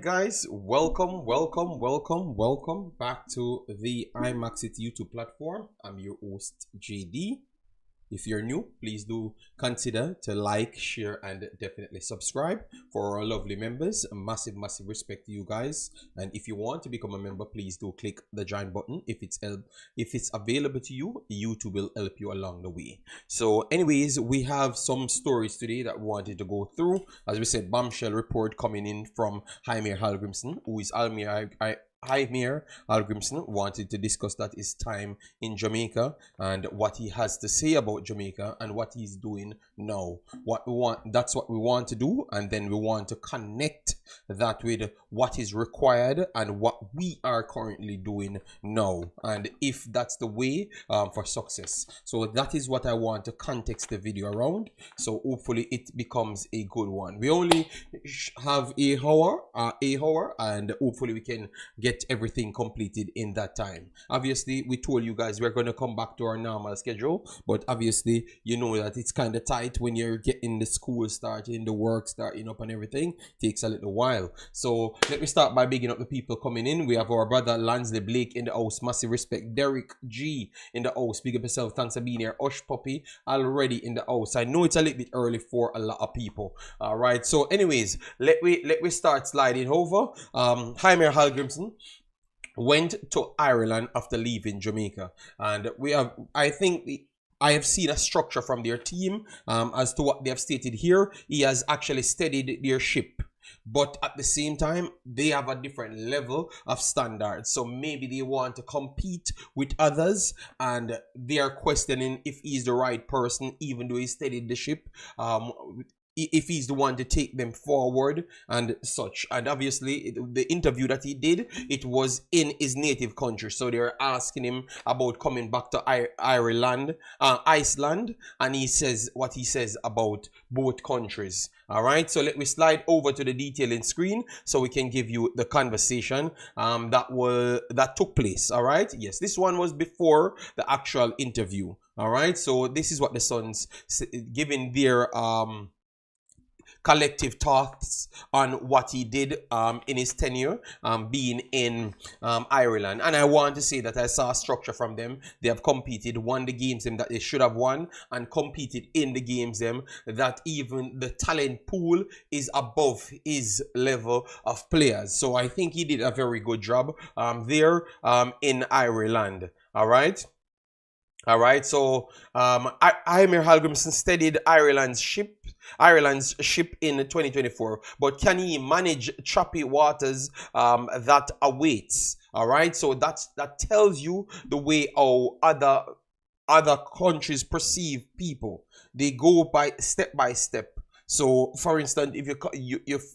guys, welcome back to the Imaxit YouTube platform. I'm your host, JD. If you're new, please do consider to like, share, and definitely subscribe. For our lovely members, a massive respect to you guys. And if you want to become a member, please do click the join button. If it's available to you, YouTube will help you along the way. So anyways, we have some stories today that we wanted to go through. As we said, Bombshell report coming in from Heimir Hallgrimsson, who is Heimir Hallgrimsson wanted to discuss that his time in Jamaica and what he has to say about Jamaica and what he's doing now. That's what we want to do, and then we want to connect that with what is required and what we are currently doing now, and if that's the way for success. So that is what I want to context the video around, so hopefully it becomes a good one. We only have a hour, and hopefully we can get everything completed in that time. Obviously, we told you guys we're going to come back to our normal schedule, but obviously you know that it's kind of tight when you're getting the school starting, the work starting up and everything. It takes a little while. So let me start by bigging up the people coming in. We have our brother Lansley Blake in the house, massive respect. Derek G in the house, big up yourself, thanks for being here. Ush Puppy already in the house. I know it's a little bit early for a lot of people. All right, so anyways, let me start sliding over. Heimir Hallgrimsson went to Ireland after leaving Jamaica, and I have seen a structure from their team as to what they have stated here. He has actually steadied their ship, but at the same time they have a different level of standards, so maybe they want to compete with others and they are questioning if he's the right person, even though he steadied the ship, if he's the one to take them forward and such. And obviously the interview that he did, it was in his native country, so they were asking him about coming back to Iceland, and he says what he says about both countries. All right, so let me slide over to the detailing screen so we can give you the conversation that took place. All right, yes, this one was before the actual interview. All right, so this is what the Suns giving their collective thoughts on what he did in his tenure being in Ireland. And I want to say that I saw a structure from them. They have competed, won the games them that they should have won, and competed in the games them that even the talent pool is above his level of players. So I think he did a very good job there in Ireland. All right, so Heimir Hallgrimsson steadied Ireland's ship in 2024, but can he manage choppy waters that awaits? All right, so that tells you the way how other countries perceive people. They go by step. So, for instance, if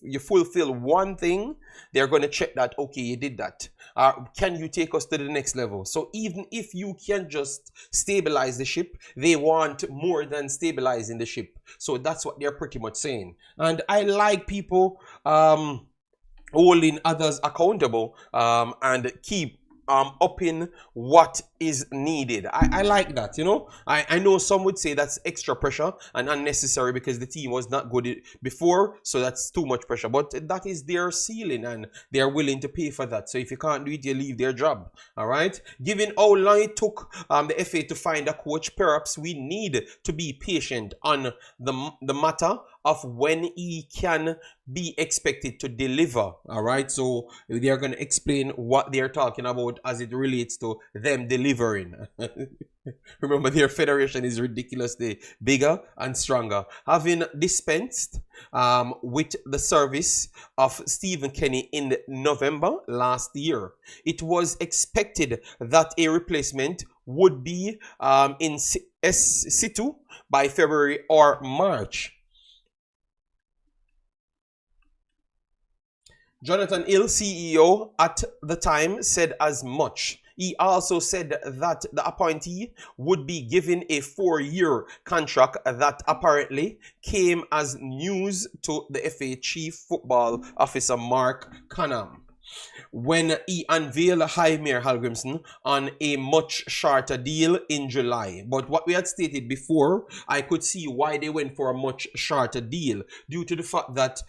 you fulfill one thing, they're going to check that, okay, you did that. Can you take us to the next level? So even if you can just stabilize the ship, they want more than stabilizing the ship. So that's what they're pretty much saying. And I like people holding others accountable and keep upping what is needed. I like that, you know. I know some would say that's extra pressure and unnecessary because the team was not good before, so that's too much pressure, but that is their ceiling and they're willing to pay for that. So if you can't do it, you leave their job. All right, given how long it took the FA to find a coach, perhaps we need to be patient on the matter of when he can be expected to deliver. All right, so they're going to explain what they're talking about as it relates to them delivering. Remember, their federation is ridiculously bigger and stronger. Having dispensed with the service of Stephen Kenny in November last year, it was expected that a replacement would be in situ by February or March. Jonathan Hill, CEO at the time, said as much. He also said that the appointee would be given a 4-year contract that apparently came as news to the FA Chief Football Officer Mark Cunningham. when he unveiled Heimir Hallgrimsson on a much shorter deal in July. But what we had stated before, I could see why they went for a much shorter deal, due to the fact that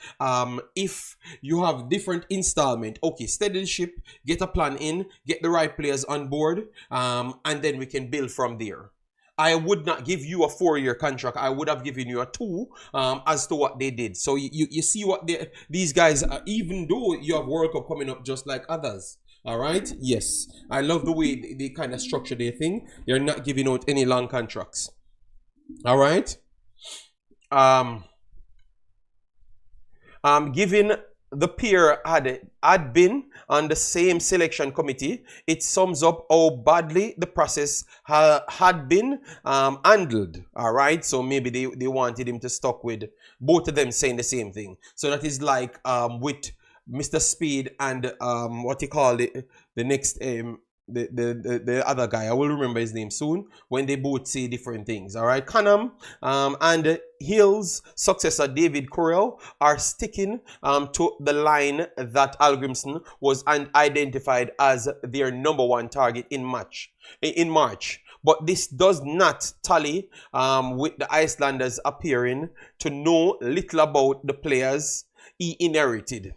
if you have different installment, okay, steady the ship, get a plan in, get the right players on board, and then we can build from there. I would not give you a 4-year contract. I would have given you a 2, as to what they did. So you see what these guys are, even though you have World Cup coming up just like others. All right. Yes. I love the way they kind of structure their thing. They're not giving out any long contracts. All right. Given the peer had been on the same selection committee, it sums up how badly the process had been handled. All right, so maybe they wanted him to stuck with both of them saying the same thing. So that is like with Mr. Speed and what you call it, the next the other guy, I will remember his name soon, when they both say different things. All right, Canham and Hill's successor David Correll are sticking to the line that Hallgrímsson was identified as their #1 target in March. But this does not tally with the Icelanders appearing to know little about the players he inherited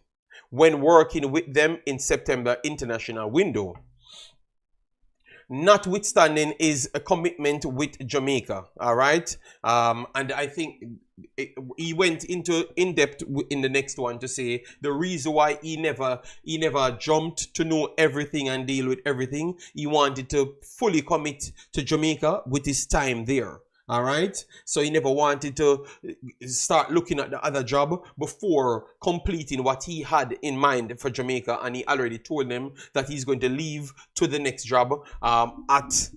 when working with them in September international window, notwithstanding is a commitment with Jamaica. All right, and I think he went into in depth in the next one to say the reason why he never jumped to know everything and deal with everything. He wanted to fully commit to Jamaica with his time there. All right, so he never wanted to start looking at the other job before completing what he had in mind for Jamaica, and he already told them that he's going to leave to the next job at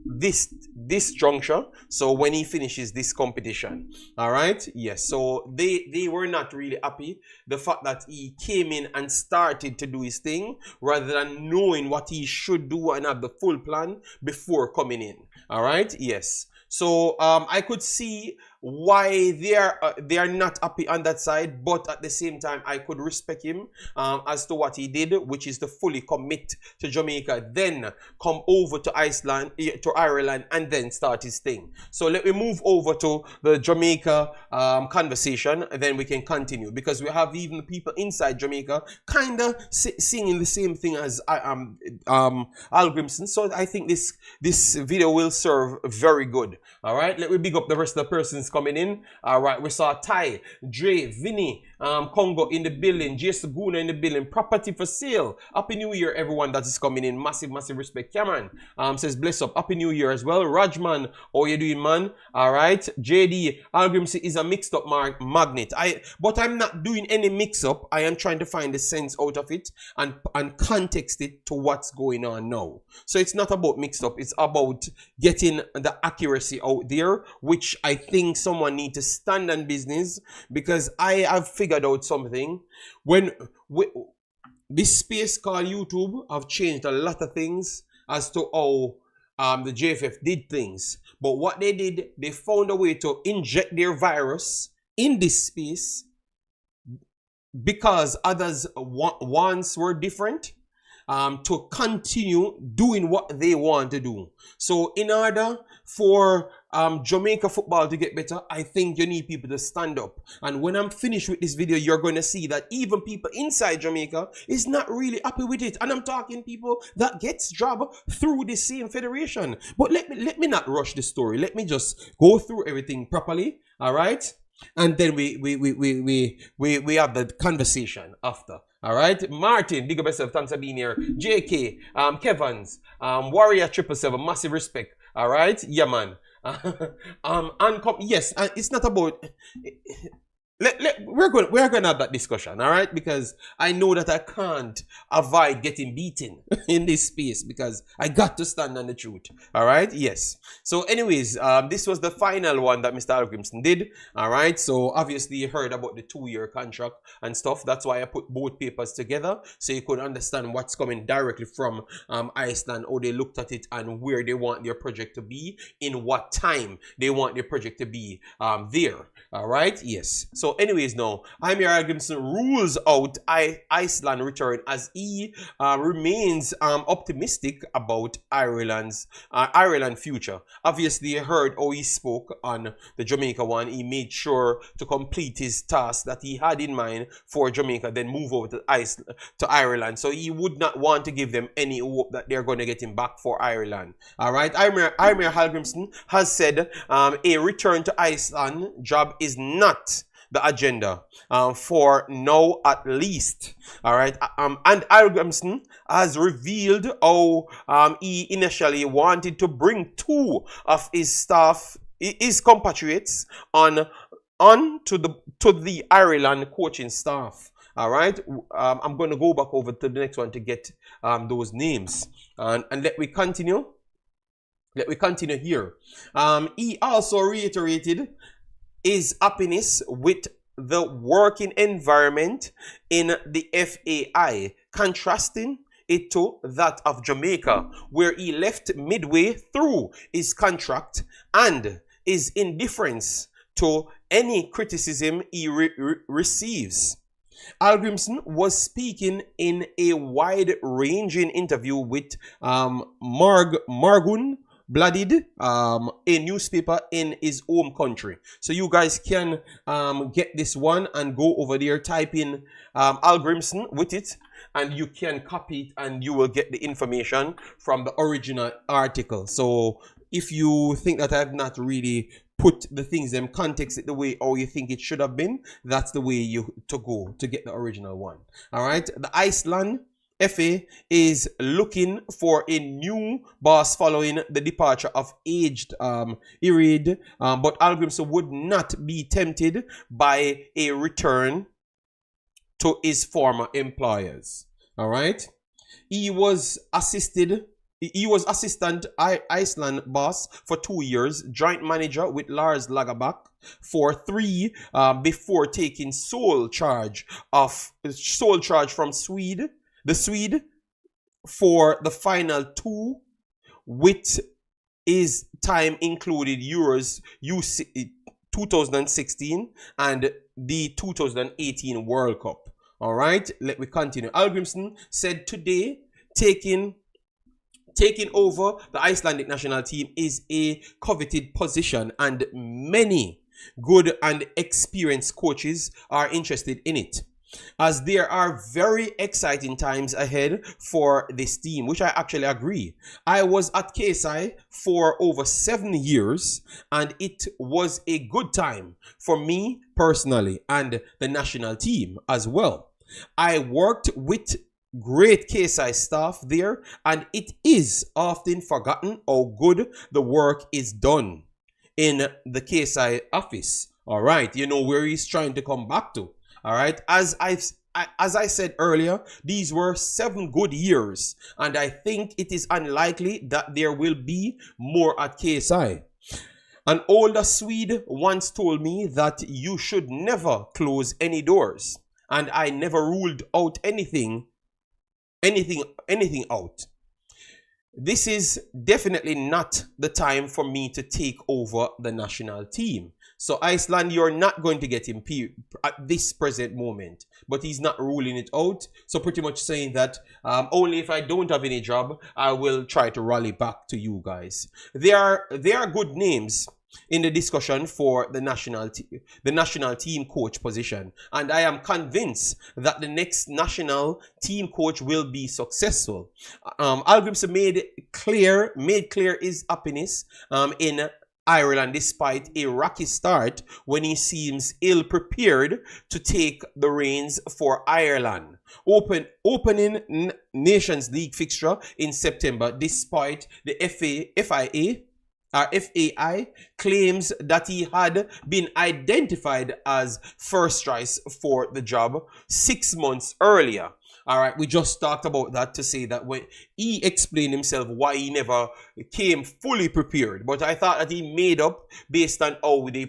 this juncture, so when he finishes this competition. All right, yes, so they were not really happy the fact that he came in and started to do his thing rather than knowing what he should do and have the full plan before coming in. All right, yes. So I could see why they are not happy on that side, but at the same time I could respect him as to what he did, which is to fully commit to Jamaica, then come over to Ireland, and then start his thing. So let me move over to the Jamaica conversation, and then we can continue, because we have even people inside Jamaica kind of singing the same thing as Hallgrímsson. So I think this video will serve very good. All right, let me big up the rest of the persons coming in. All right, we saw Ty, Dre, Vinny, Congo in the building, J. Saguna in the building, property for sale. Happy New Year, everyone that is coming in. Massive respect. Cameron says bless up. Happy New Year as well. Rajman, how you doing, man? All right, JD, Hallgrímsson is a mixed up magnet. But I'm not doing any mix up. I am trying to find the sense out of it and context it to what's going on now. So it's not about mixed up. It's about getting the accuracy out there, which I think someone needs to stand on business, because I have figured out something. When this space called YouTube have changed a lot of things as to how the JFF did things, but what they did, they found a way to inject their virus in this space because others once were different, to continue doing what they want to do. So in order for Jamaica football to get better, I think you need people to stand up. And when I'm finished with this video, you're going to see that even people inside Jamaica is not really happy with it. And I'm talking people that gets job through the same federation. But let me not rush the story. Let me just go through everything properly. All right, and then we have the conversation after. All right, Martin, big up yourself, thanks for being here. JK, Kevans, Warrior 777, massive respect. All right, yeah, man. Yes, it's not about. We're going to have that discussion, all right? Because I know that I can't avoid getting beaten in this space, because I got to stand on the truth, all right? Yes. So anyways, this was the final one that Mr. Hallgrímsson did, all right? So obviously you heard about the 2-year contract and stuff. That's why I put both papers together, so you could understand what's coming directly from Iceland, how they looked at it and where they want their project to be, in what time they want their project to be there, all right? Yes. So So anyways, now, Heimir Hallgrimsson rules out Iceland return as he remains optimistic about Ireland future. Obviously, you heard how he spoke on the Jamaica one. He made sure to complete his task that he had in mind for Jamaica, then move over to Ireland. So he would not want to give them any hope that they're going to get him back for Ireland. All right, Heimir Hallgrimsson has said a return to Iceland job is not the agenda for now, at least. All right, and Hallgrímsson has revealed how he initially wanted to bring 2 of his staff, his compatriots, to the Ireland coaching staff. All right, I'm going to go back over to the next one to get those names, and let me continue. Let me continue here. He also reiterated his happiness with the working environment in the FAI, contrasting it to that of Jamaica, where he left midway through his contract, and his indifference to any criticism he receives. Hallgrímsson was speaking in a wide-ranging interview with Morgun Blooded, a newspaper in his home country. So you guys can get this one and go over there, type in Hallgrímsson with it, and you can copy it and you will get the information from the original article. So if you think that I've not really put the things in context the way or you think it should have been, that's the way you to go to get the original one. All right, the Iceland FA is looking for a new boss following the departure of aged Irid, but Hallgrímsson would not be tempted by a return to his former employers. All right, he was assistant Iceland boss for 2 years, joint manager with Lars Lagerbäck for 3 before taking sole charge from the Swede for the final 2, with his time included Euros 2016 and the 2018 World Cup. All right, let me continue. Hallgrímsson said today taking over the Icelandic national team is a coveted position, and many good and experienced coaches are interested in it, as there are very exciting times ahead for this team, which I actually agree. I was at KSI for over 7 years, and it was a good time for me personally and the national team as well. I worked with great KSI staff there, and it is often forgotten how good the work is done in the KSI office. All right, you know where he's trying to come back to. All right, as I said earlier, these were 7 good years, and I think it is unlikely that there will be more at KSI. An older Swede once told me that you should never close any doors, and I never ruled out anything out. This is definitely not the time for me to take over the national team. So Iceland, you're not going to get him at this present moment, but he's not ruling it out. So pretty much saying that only if I don't have any job, I will try to rally back to you guys. There are good names in the discussion for the national team coach position, and I am convinced that the next national team coach will be successful. Hallgrímsson made clear his happiness in Ireland despite a rocky start when he seems ill prepared to take the reins for Ireland. Opening Nations League fixture in September, despite the FAI claims that he had been identified as first choice for the job 6 months earlier. All right, we just talked about that to say that when he explained himself why he never came fully prepared. But I thought that he made up based on how they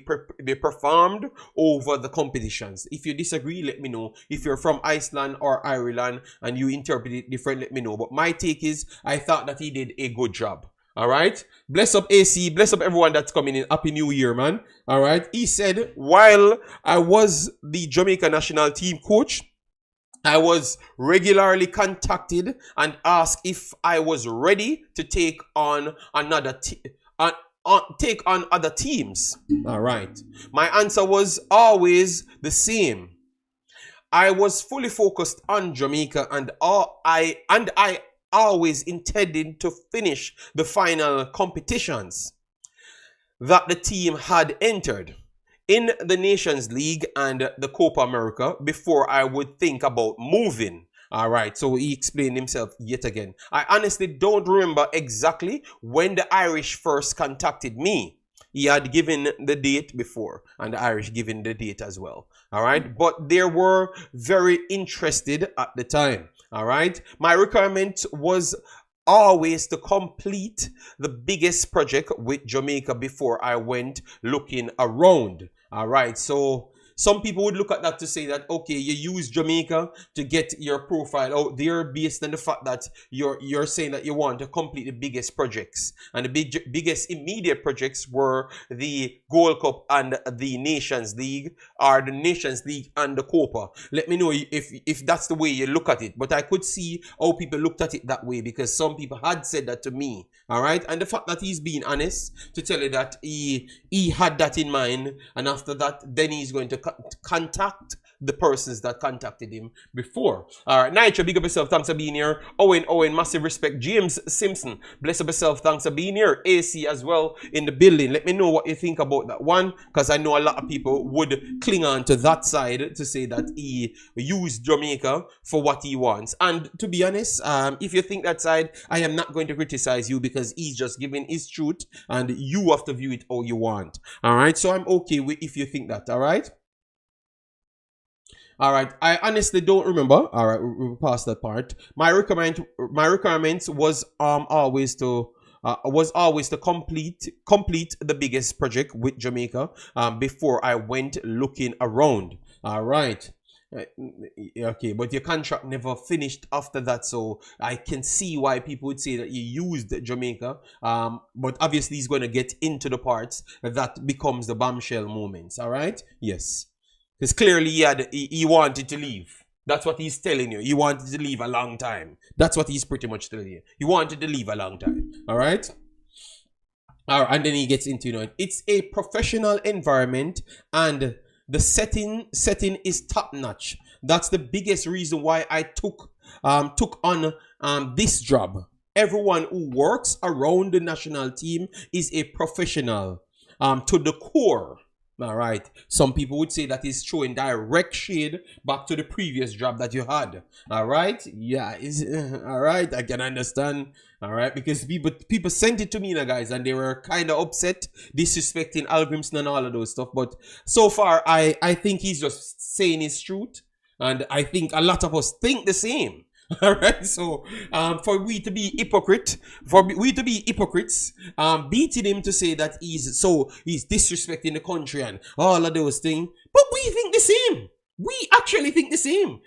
performed over the competitions. If you disagree, let me know. If you're from Iceland or Ireland and you interpret it different, let me know. But my take is I thought that he did a good job. All right. Bless up AC. Bless up everyone that's coming in. Happy New Year, man. All right. He said, while I was the Jamaica national team coach, I was regularly contacted and asked if I was ready to take on take on other teams. All right. My answer was always the same. I was fully focused on Jamaica, and I always intended to finish the final competitions that the team had entered in the Nations League and the Copa America before I would think about moving. All right, so he explained himself yet again. I honestly don't remember exactly when the Irish first contacted me. He had given the date before, and the Irish given the date as well. All right, but they were very interested at the time. All right, my requirement was always to complete the biggest project with Jamaica before I went looking around. All right, so some people would look at that to say that, okay, you use Jamaica to get your profile out there based on the fact that you're saying that you want to complete the biggest projects. And the biggest immediate projects were the Gold Cup and the Nations League, or the Nations League and the Copa. Let me know if that's the way you look at it. But I could see how people looked at it that way, because some people had said that to me. All right. And the fact that he's being honest to tell you that he had that in mind, and after that, then he's going to contact the persons that contacted him before. All right, Nitro, big up yourself, thanks for being here. Owen, massive respect. James Simpson, bless up yourself, thanks for being here. AC as well in the building. Let me know what you think about that one, because I know a lot of people would cling on to that side to say that he used Jamaica for what he wants. And to be honest, if you think that side, I am not going to criticize you, because he's just giving his truth and you have to view it how you want. All right, so I'm okay with if you think that. All right. All right, I honestly don't remember. All right, we'll pass that part. My requirement was always to complete the biggest project with Jamaica before I went looking around. All right. Okay, but your contract never finished after that, so I can see why people would say that you used Jamaica. But obviously he's going to get into the parts that becomes the bombshell moments. All right. Yes. Because clearly he wanted to leave. That's what he's telling you. He wanted to leave a long time. That's what he's pretty much telling you. He wanted to leave a long time. All right? All right, and then he gets into, it's a professional environment, and the setting is top notch. That's the biggest reason why I took on this job. Everyone who works around the national team is a professional to the core. All right. Some people would say that is throwing direct shade back to the previous job that you had. All right. Yeah. All right. I can understand. All right. Because people sent it to me, guys, and they were kind of upset, disrespecting Hallgrímsson and all of those stuff. But so far, I think he's just saying his truth. And I think a lot of us think the same. All right, so for we to be hypocrites, beating him to say that he's disrespecting the country and all of those things, but we think the same. We actually think the same.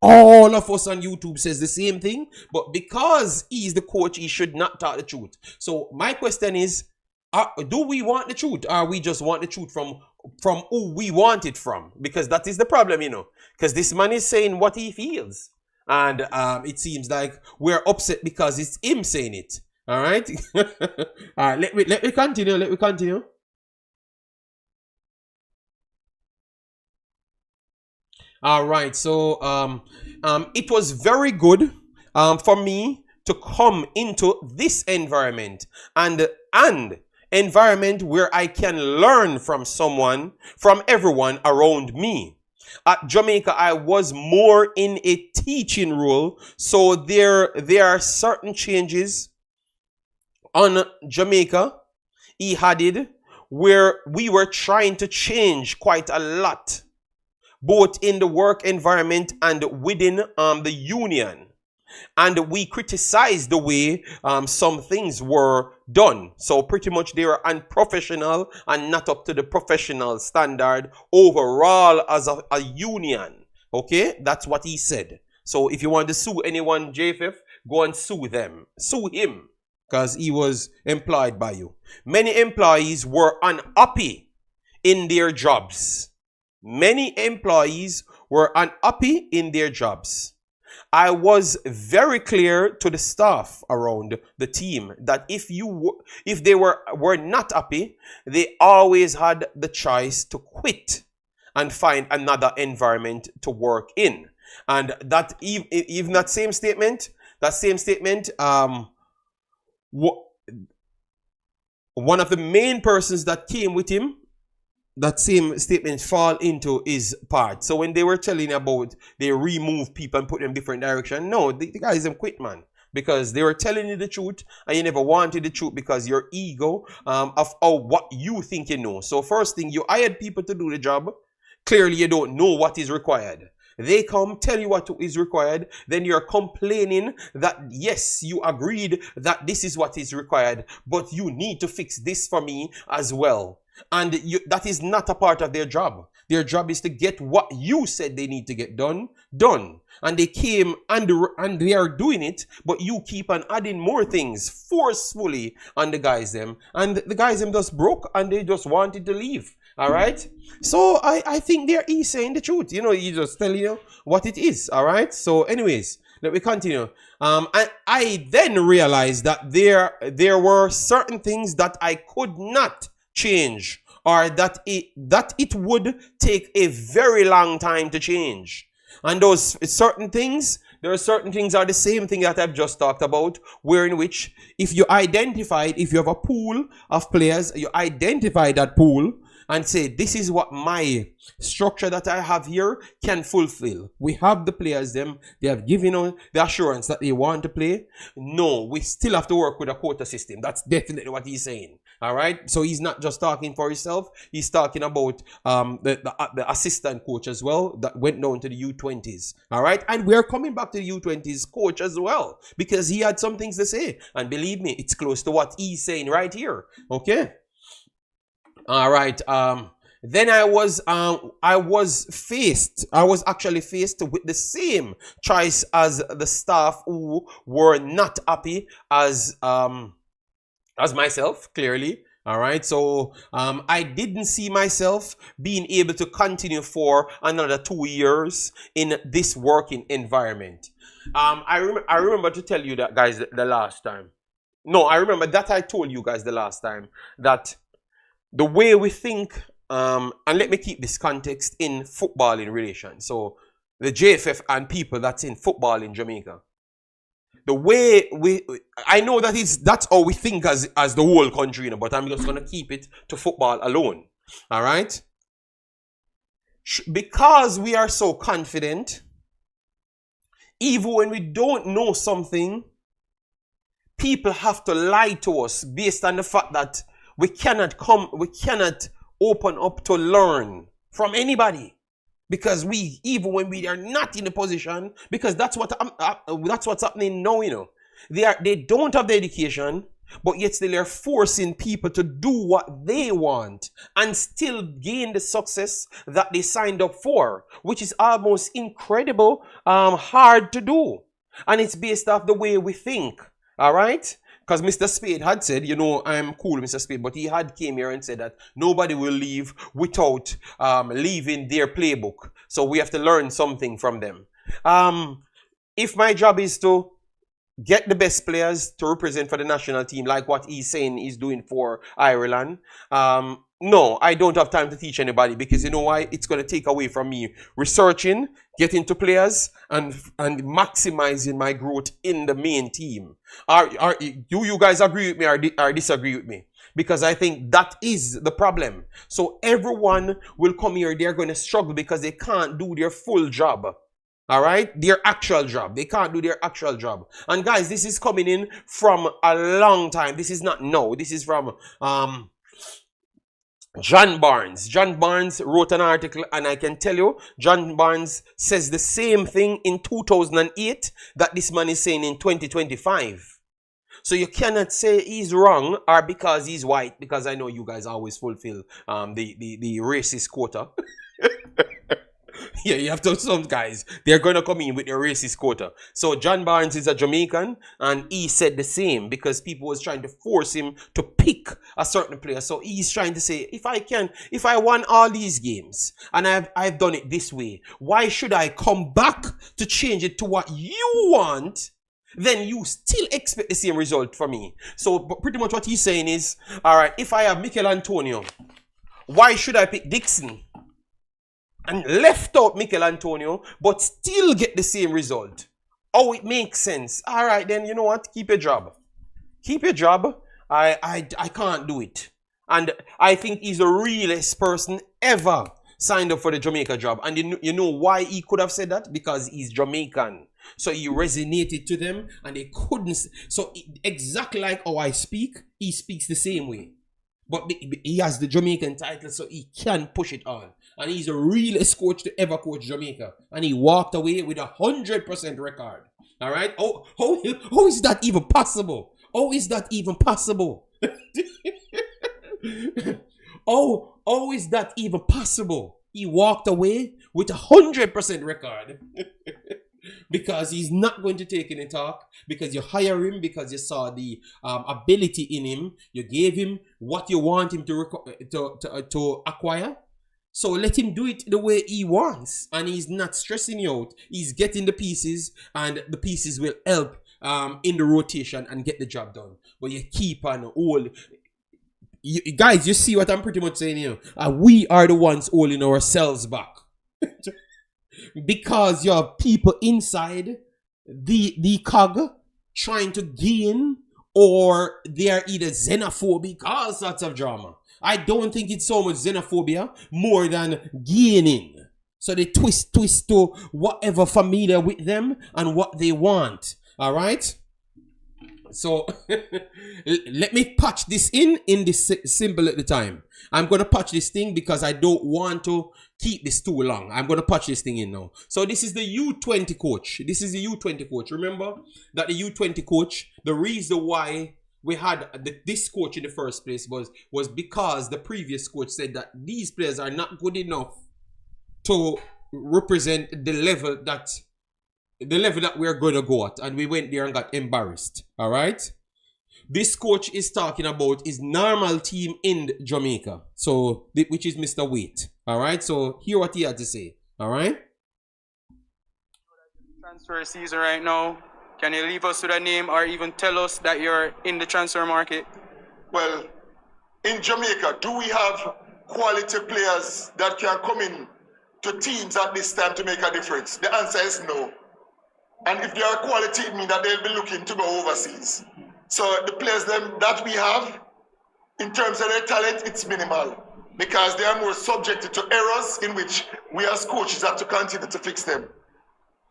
All of us on YouTube says the same thing, but because he's the coach, he should not talk the truth. So my question is, do we want the truth, or we just want the truth from who we want it from? Because that is the problem, because this man is saying what he feels, and it seems like we're upset because it's him saying it. All right. All right, let me continue. All right, so it was very good for me to come into this environment and environment where I can learn from everyone around me. At Jamaica, I was more in a teaching role, so there are certain changes on Jamaica, he added, where we were trying to change quite a lot, both in the work environment and within the union. And we criticized the way some things were done. So pretty much they were unprofessional and not up to the professional standard overall as a union. Okay, that's what he said. So if you want to sue anyone, JFF, go and sue them. Sue him. because he was employed by you. Many employees were unhappy in their jobs. Many employees were unhappy in their jobs. I was very clear to the staff around the team that if they were not happy, they always had the choice to quit and find another environment to work in. And that even that same statement, one of the main persons that came with him, that same statement fall into his part. So when they were telling about they remove people and put them in different direction, no, the guys them quit, man. Because they were telling you the truth and you never wanted the truth because your ego of what you think you know. So first thing, you hired people to do the job. Clearly you don't know what is required. They come, tell you what is required, then you're complaining that yes, you agreed that this is what is required, but you need to fix this for me as well. And that is not a part of their job. Their job is to get what you said they need to get done. And they came and they are doing it, but you keep on adding more things forcefully on the guys them. And the guys them just broke and they just wanted to leave. All right. So I think he's saying the truth. You know, he just tell you what it is. All right. So anyways, let me continue. And I then realized that there were certain things that I could not change, or that it would take a very long time to change. And those certain things, there are certain things are the same thing that I've just talked about, where in which if you have a pool of players, you identify that pool and say, this is what my structure that I have here can fulfill. We have the players, they have given us the assurance that they want to play. No, we still have to work with a quota system. That's definitely what he's saying. All right. So he's not just talking for himself. He's talking about the assistant coach as well that went down to the U20s. All right. And we're coming back to the U20s coach as well, because he had some things to say. And believe me, it's close to what he's saying right here. Okay. All right. Then I was actually faced with the same choice as the staff who were not happy as myself, clearly. All right. So I didn't see myself being able to continue for another 2 years in this working environment. I remember to tell you that, guys, the last time. No, I remember that I told you guys the last time that the way we think, and let me keep this context in football in relation. So the JFF and people that's in football in Jamaica. The way I know that's how we think as the whole country, you know, but I'm just going to keep it to football alone. All right. Because we are so confident, even when we don't know something, people have to lie to us based on the fact that we cannot open up to learn from anybody, because even when we are not in a position, because that's what's happening now, you know. They don't have the education, but yet still they're forcing people to do what they want and still gain the success that they signed up for, which is almost incredible, hard to do. And it's based off the way we think. All right. Because Mr. Spade had said, you know, I'm cool, Mr. Spade, but he had came here and said that nobody will leave without leaving their playbook. So we have to learn something from them. If my job is to get the best players to represent for the national team, like what he's saying he's doing for Ireland, no, I don't have time to teach anybody, because you know why? It's going to take away from me researching, getting to players, and maximizing my growth in the main team. Do you guys agree with me or disagree with me? Because I think that is the problem. So everyone will come here, they're going to struggle because they can't do their full job. All right, their actual job. They can't do their actual job. And guys, this is coming in from a long time. This is not now. This is from John Barnes. John Barnes wrote an article, and I can tell you, John Barnes says the same thing in 2008 that this man is saying in 2025. So you cannot say he's wrong or because he's white, because I know you guys always fulfill the racist quota. Yeah, you have to some guys. They're gonna come in with their racist quota. So John Barnes is a Jamaican, and he said the same because people was trying to force him to pick a certain player. So he's trying to say, if I won all these games and I've done it this way, why should I come back to change it to what you want? Then you still expect the same result from me. So pretty much what he's saying is, all right, if I have Mikel Antonio, why should I pick Dixon and left out Mikel Antonio but still get the same result? Oh, it makes sense. All right, then you know what? Keep your job. Keep your job. I can't do it. And I think he's the realest person ever signed up for the Jamaica job. And you know why he could have said that? Because he's Jamaican. So he resonated to them and they couldn't. So exactly like how I speak, he speaks the same way. But he has the Jamaican title, so he can push it on. And he's the realest coach to ever coach Jamaica. And he walked away with 100% record. All right? How is that even possible? How is that even possible? How is that even possible? He walked away with 100% record. Because he's not going to take any talk, because you hire him, because you saw the ability in him, you gave him what you want him to acquire. So let him do it the way he wants, and he's not stressing you out. He's getting the pieces, and the pieces will help in the rotation and get the job done. But you keep on all. Guys, you see what I'm pretty much saying here? We are the ones holding ourselves back. Because you have people inside the cog trying to gain, or they are either xenophobic, all sorts of drama. I don't think it's so much xenophobia more than gaining. So they twist to whatever familiar with them and what they want. All right? So let me patch this in this symbol at the time. I'm going to patch this thing because I don't want to keep this too long. I'm going to patch this thing in now. So this is the U20 coach. This is the U20 coach. Remember that the U20 coach, the reason why we had this coach in the first place was because the previous coach said that these players are not good enough to represent the level that we're going to go at, and we went there and got embarrassed. All right, this coach is talking about his normal team in Jamaica, so which is Mr. Waite. All right, so hear what he had to say. All right, transfer season right now. Can you leave us with a name or even tell us that you're in the transfer market? Well, in Jamaica, do we have quality players that can come in to teams at this time to make a difference? The answer is no. And if they are quality, it means that they'll be looking to go overseas. So the players that we have, in terms of their talent, it's minimal. Because they are more subjected to errors in which we as coaches have to continue to fix them.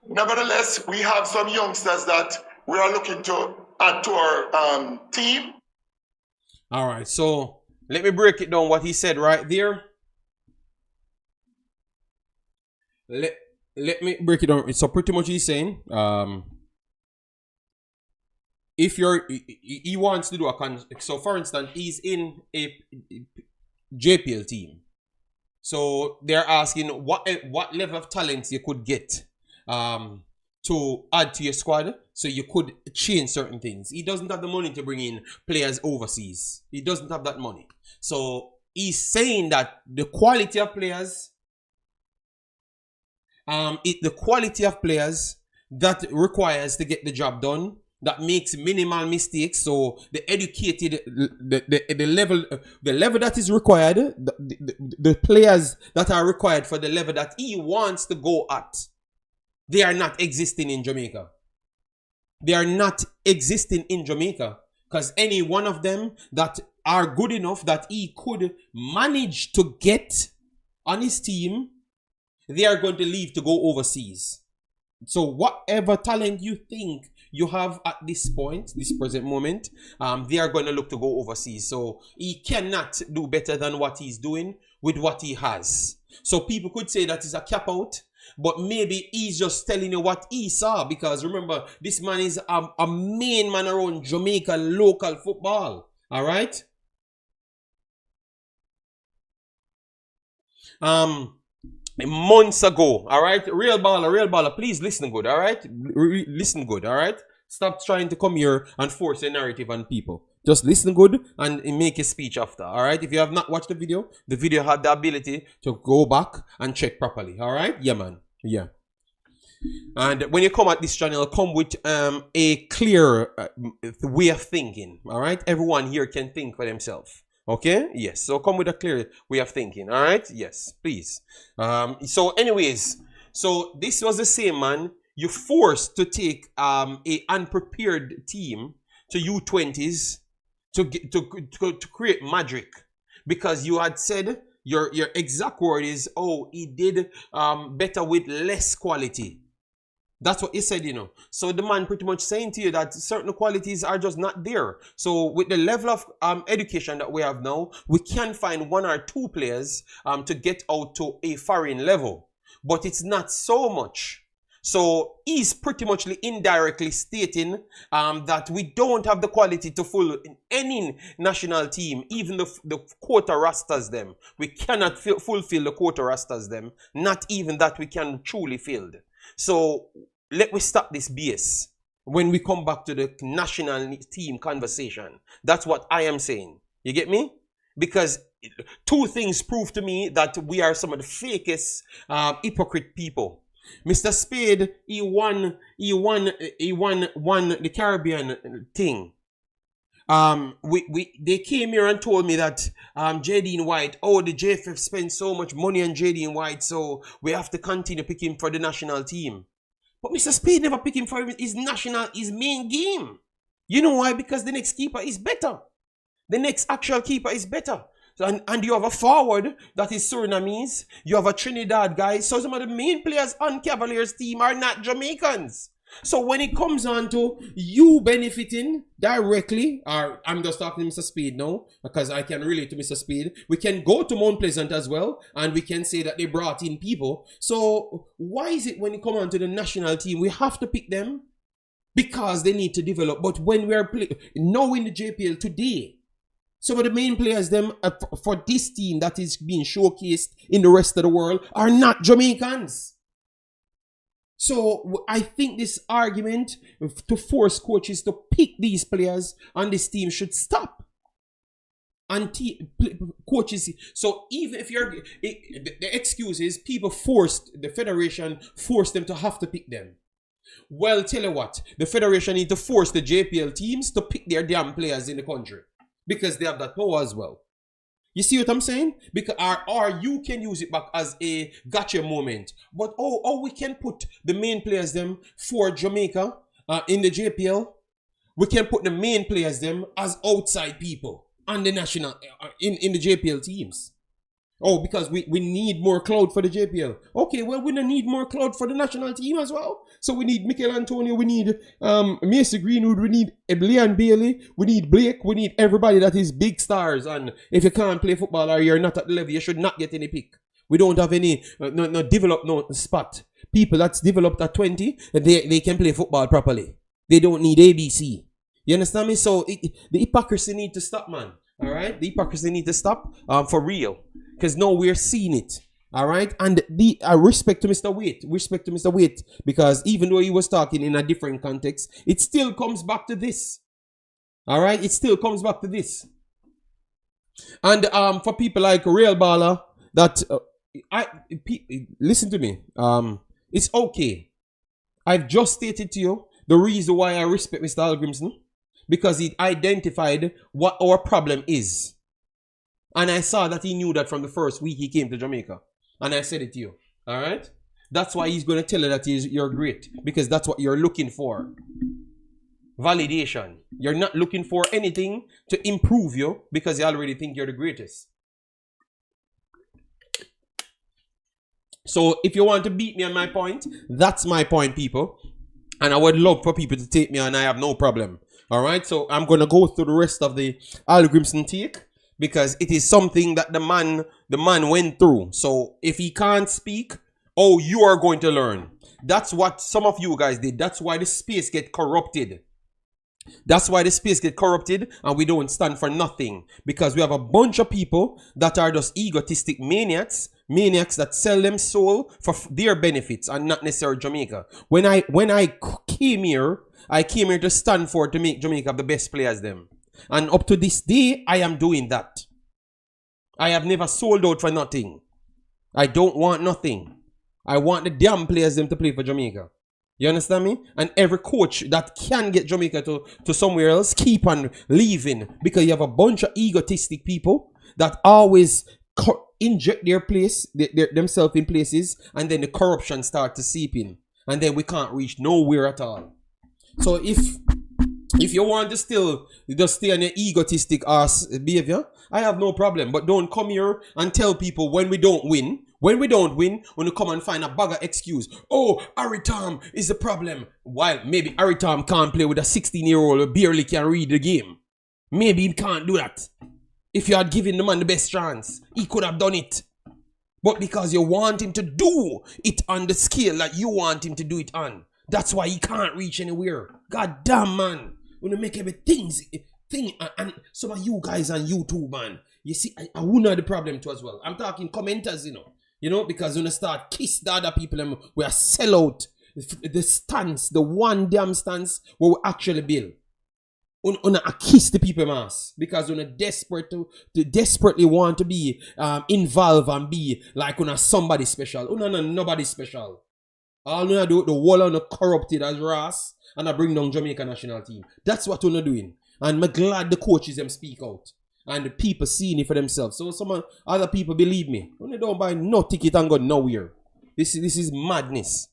Nevertheless, we have some youngsters that we are looking to add to our team. All right, so let me break it down what he said right there. Let me break it down. So pretty much he's saying, if he wants to do so for instance, he's in a JPL team. So they're asking what level of talents you could get to add to your squad, so you could change certain things. He doesn't have the money to bring in players overseas. He doesn't have that money. So he's saying that the quality of players, the quality of players that requires to get the job done, that makes minimal mistakes. So the educated, the level that is required, the players that are required for the level that he wants to go at, they are not existing in Jamaica. They are not existing in Jamaica, because any one of them that are good enough that he could manage to get on his team, they are going to leave to go overseas. So whatever talent you think you have at this point, this present moment, they are going to look to go overseas. So he cannot do better than what he's doing with what he has. So people could say that is a cap out, but maybe he's just telling you what he saw, because remember, this man is a main man around Jamaica local football. All right. months ago, all right? Real baller, please listen good, all right? Listen good, all right? Stop trying to come here and force a narrative on people. Just listen good and make a speech after, all right? If you have not watched the video had the ability to go back and check properly, all right? Yeah, man. Yeah. And when you come at this channel, come with a clear way of thinking, all right? Everyone here can think for themselves. Okay, yes, so come with a clear way of thinking, all right? Yes, please. So anyways, so this was the same man. You forced to take a unprepared team to U20s to create magic, because you had said your exact word is, oh, he did better with less quality. That's what he said, you know. So the man pretty much saying to you that certain qualities are just not there. So with the level of education that we have now, we can find 1 or 2 players to get out to a foreign level. But it's not so much. So he's pretty much indirectly stating that we don't have the quality to fill any national team, even the quota rosters them. We cannot fulfill the quota rosters them. Not even that we can truly fill. So let me stop this BS when we come back to the national team conversation. That's what I am saying. You get me? Because 2 things prove to me that we are some of the fakest hypocrite people. Mr. Spade, he won the Caribbean thing. They came here and told me that Jaden White, oh, the JFF spent so much money on Jaden White, so we have to continue picking for the national team. But Mr. Spade never picked him for his main game. You know why? Because the next keeper is better. The next actual keeper is better. So, and you have a forward that is Surinamese. You have a Trinidad guy. So some of the main players on Cavaliers team are not Jamaicans. So when it comes on to you benefiting directly, or I'm just talking to Mr. Spade now, because I can relate to Mr. Spade, we can go to Mount Pleasant as well, and we can say that they brought in people. So why is it when it comes on to the national team, we have to pick them? Because they need to develop. But when we are now in the JPL today, some of the main players them for this team that is being showcased in the rest of the world are not Jamaicans. So I think this argument to force coaches to pick these players on this team should stop. And coaches, so even if the excuse is people the federation forced them to have to pick them. Well, tell you what, the federation need to force the JPL teams to pick their damn players in the country, because they have that power as well. You see what I'm saying? Because or you can use it back as a gotcha moment. But we can put the main players them for Jamaica in the JPL. We can put the main players them as outside people on the national in the JPL teams. Oh, because we need more clout for the JPL. Okay, well, we don't need more clout for the national team as well. So we need Mikel Antonio, we need Mason Greenwood, we need Leon Bailey, we need Blake, we need everybody that is big stars. And if you can't play football or you're not at the level, you should not get any pick. We don't have any developed spot. People that's developed at 20, they can play football properly. They don't need ABC. You understand me? So the hypocrisy need to stop, man. All right? The hypocrisy need to stop for real. Because now we're seeing it. All right? And respect to Mr. Waite. Because even though he was talking in a different context, it still comes back to this. All right? It still comes back to this. And for people like Real Baller, that listen to me. It's okay. I've just stated to you the reason why I respect Mr. Hallgrímsson, because he identified what our problem is. And I saw that he knew that from the first week he came to Jamaica. And I said it to you. All right? That's why he's going to tell you that you're great. Because that's what you're looking for. Validation. You're not looking for anything to improve you, because you already think you're the greatest. So if you want to beat me on my point, that's my point, people. And I would love for people to take me on. I have no problem. All right? So I'm going to go through the rest of the Hallgrímsson take, because it is something that the man went through. So if he can't speak, you are going to learn. That's what some of you guys did. That's why the space get corrupted. That's why the space get corrupted and we don't stand for nothing. Because we have a bunch of people that are just egotistic maniacs that sell them soul for their benefits and not necessarily Jamaica. When I came here to stand for to make Jamaica the best players them. And up to this day, I am doing that. I have never sold out for nothing. I don't want nothing. I want the damn players them to play for Jamaica. You understand me? And every coach that can get Jamaica to somewhere else, keep on leaving. Because you have a bunch of egotistic people that always inject themselves in places, and then the corruption start to seep in. And then we can't reach nowhere at all. So if you want to still just stay on your egotistic ass behavior, I have no problem. But don't come here and tell people when we don't win, when you come and find a bag of excuse. Oh, Aritam is the problem. While maybe Aritam can't play with a 16-year-old who barely can read the game. Maybe he can't do that. If you had given the man the best chance, he could have done it. But because you want him to do it on the scale that you want him to do it on, that's why he can't reach anywhere. God damn, man. When you make everything and some of you guys on YouTube, man, you see, I wouldn't have the problem too as well. I'm talking commenters, you know, because when you start kiss the other people, and we are sell out the stance, the one damn stance where we actually build. Una kiss the people mass because una desperate to desperately want to be involved and be like una somebody special. Una nobody special. All una do the wall on corrupted as ras and I bring down Jamaica national team. That's what una doing. And I'm glad the coaches them speak out. And the people seeing it for themselves. So some other people believe me. When they don't buy no ticket and go nowhere. This is madness.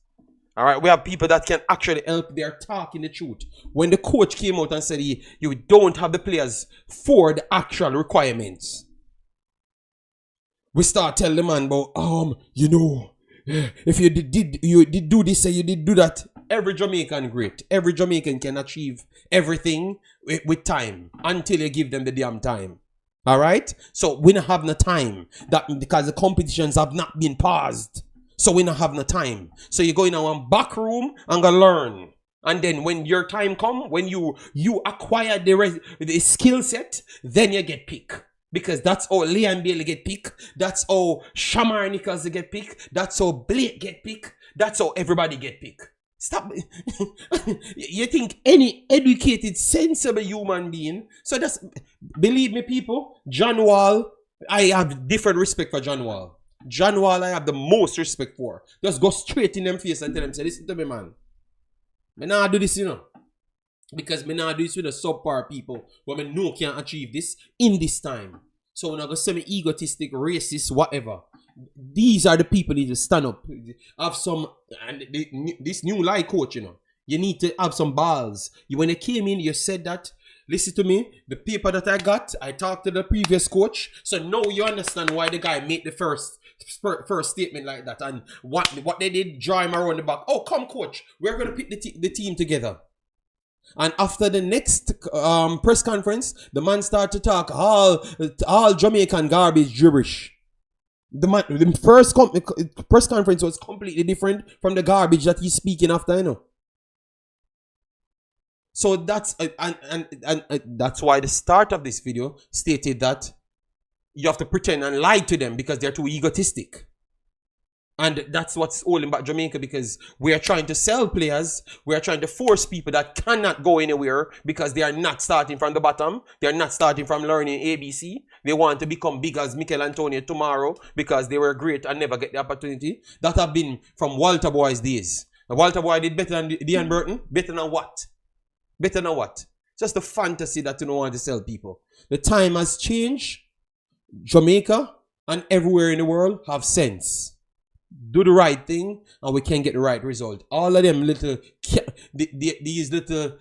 Alright, we have people that can actually help their talking the truth. When the coach came out and said you don't have the players for the actual requirements. We start telling the man about if you did do this and you did do that. Every Jamaican great. Every Jamaican can achieve everything with time until you give them the damn time. Alright? So we don't have no time. That because the competitions have not been paused. So we don't have no time. So you go in our back room and go learn. And then when your time come, when you acquire the skill set, then you get picked. Because that's how Liam Bailey get picked. That's how Shamar Nichols get picked. That's how Blake get picked. That's how everybody get picked. Stop. You think any educated, sensible human being. So that's, believe me people, John Wall, I have different respect for John Wall. John Wall I have the most respect for. Just go straight in them face and tell them, say, listen to me, man. Me nah do this, Because me nah do this with the subpar people where me know can't achieve this in this time. So when I go semi-egotistic, racist, whatever. These are the people that need to stand up. Have some, and this new lie coach, you need to have some balls. When you came in, you said that, listen to me, the paper that I got, I talked to the previous coach. So now you understand why the guy made the first statement like that. And what they did, draw him around the back. Oh, come coach, we're going to pick the team together. And after the next press conference, the man started to talk all Jamaican garbage gibberish. The first press conference was completely different from the garbage that he's speaking after, So that's and that's why the start of this video stated that you have to pretend and lie to them because they're too egotistic. And that's what's holding back Jamaica, because we are trying to sell players. We are trying to force people that cannot go anywhere because they are not starting from the bottom. They are not starting from learning ABC. They want to become big as Mikel Antonio tomorrow because they were great and never get the opportunity. That have been from Walter Boy's days. Now, Walter Boy did better than Dean Burton. Better than what? Better than what? Just the fantasy that you don't want to sell people. The time has changed. Jamaica and everywhere in the world have sense. Do the right thing and we can get the right result. All of them little, these little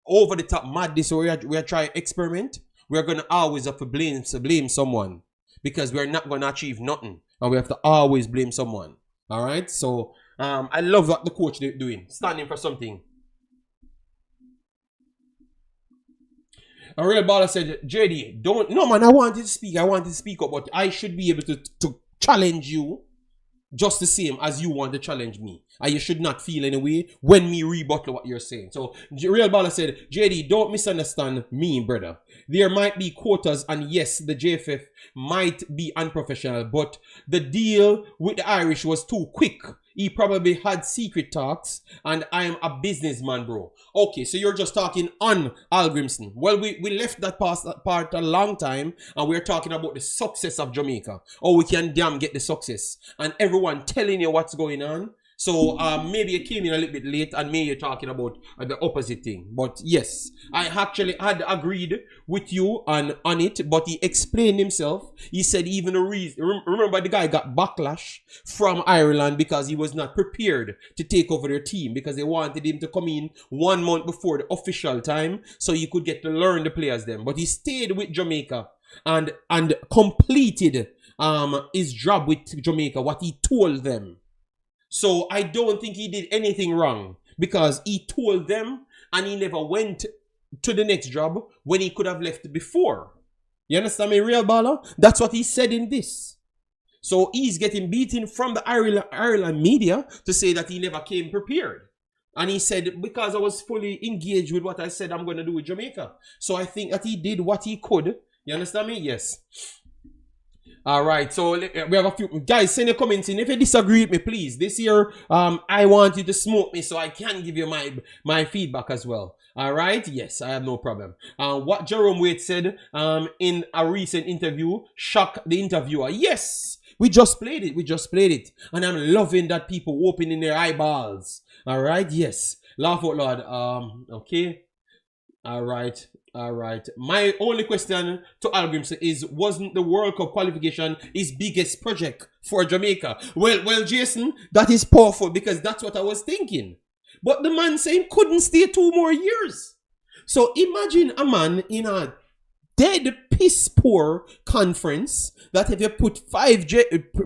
over the top madness where we are trying to experiment, we're going to always have to blame someone because we're not going to achieve nothing and we have to always blame someone. All right. So I love what the coach doing, standing for something. A real baller said, JD, no man, I wanted to speak up, but I should be able to challenge you just the same as you want to challenge me. And you should not feel any way when me rebuttal what you're saying. So, Real Baller said, JD, don't misunderstand me, brother. There might be quotas, and yes, the JFF might be unprofessional, but the deal with the Irish was too quick. He probably had secret talks, and I am a businessman, bro. Okay, so you're just talking on Hallgrímsson. Well, we left that part a long time, and we're talking about the success of Jamaica. Oh, we can damn get the success. And everyone telling you what's going on. So maybe you came in a little bit late and maybe you're talking about the opposite thing. But yes, I actually had agreed with you on it, but he explained himself. He said even the reason, remember the guy got backlash from Ireland because he was not prepared to take over their team because they wanted him to come in 1 month before the official time so he could get to learn the players then. But he stayed with Jamaica and completed his job with Jamaica, what he told them. So I don't think he did anything wrong because he told them and he never went to the next job when he could have left before. You understand me, Real Baller? That's what he said in this. So he's getting beaten from the Ireland media to say that he never came prepared. And he said, because I was fully engaged with what I said I'm going to do with Jamaica. So I think that he did what he could. You understand me? Yes. All right, so we have a few guys. Send your comments in. If you disagree with me, please. This year, I want you to smoke me so I can give you my feedback as well. All right, yes, I have no problem. What Jerome Waite said in a recent interview shocked the interviewer. Yes, we just played it, and I'm loving that people opening their eyeballs. All right, yes, laugh out loud. Okay, all right. My only question to Hallgrímsson is, wasn't the World Cup qualification his biggest project for Jamaica? Well, Jason, that is powerful because that's what I was thinking. But the man saying couldn't stay 2 more years. So imagine a man in a dead piss poor conference that if you put 5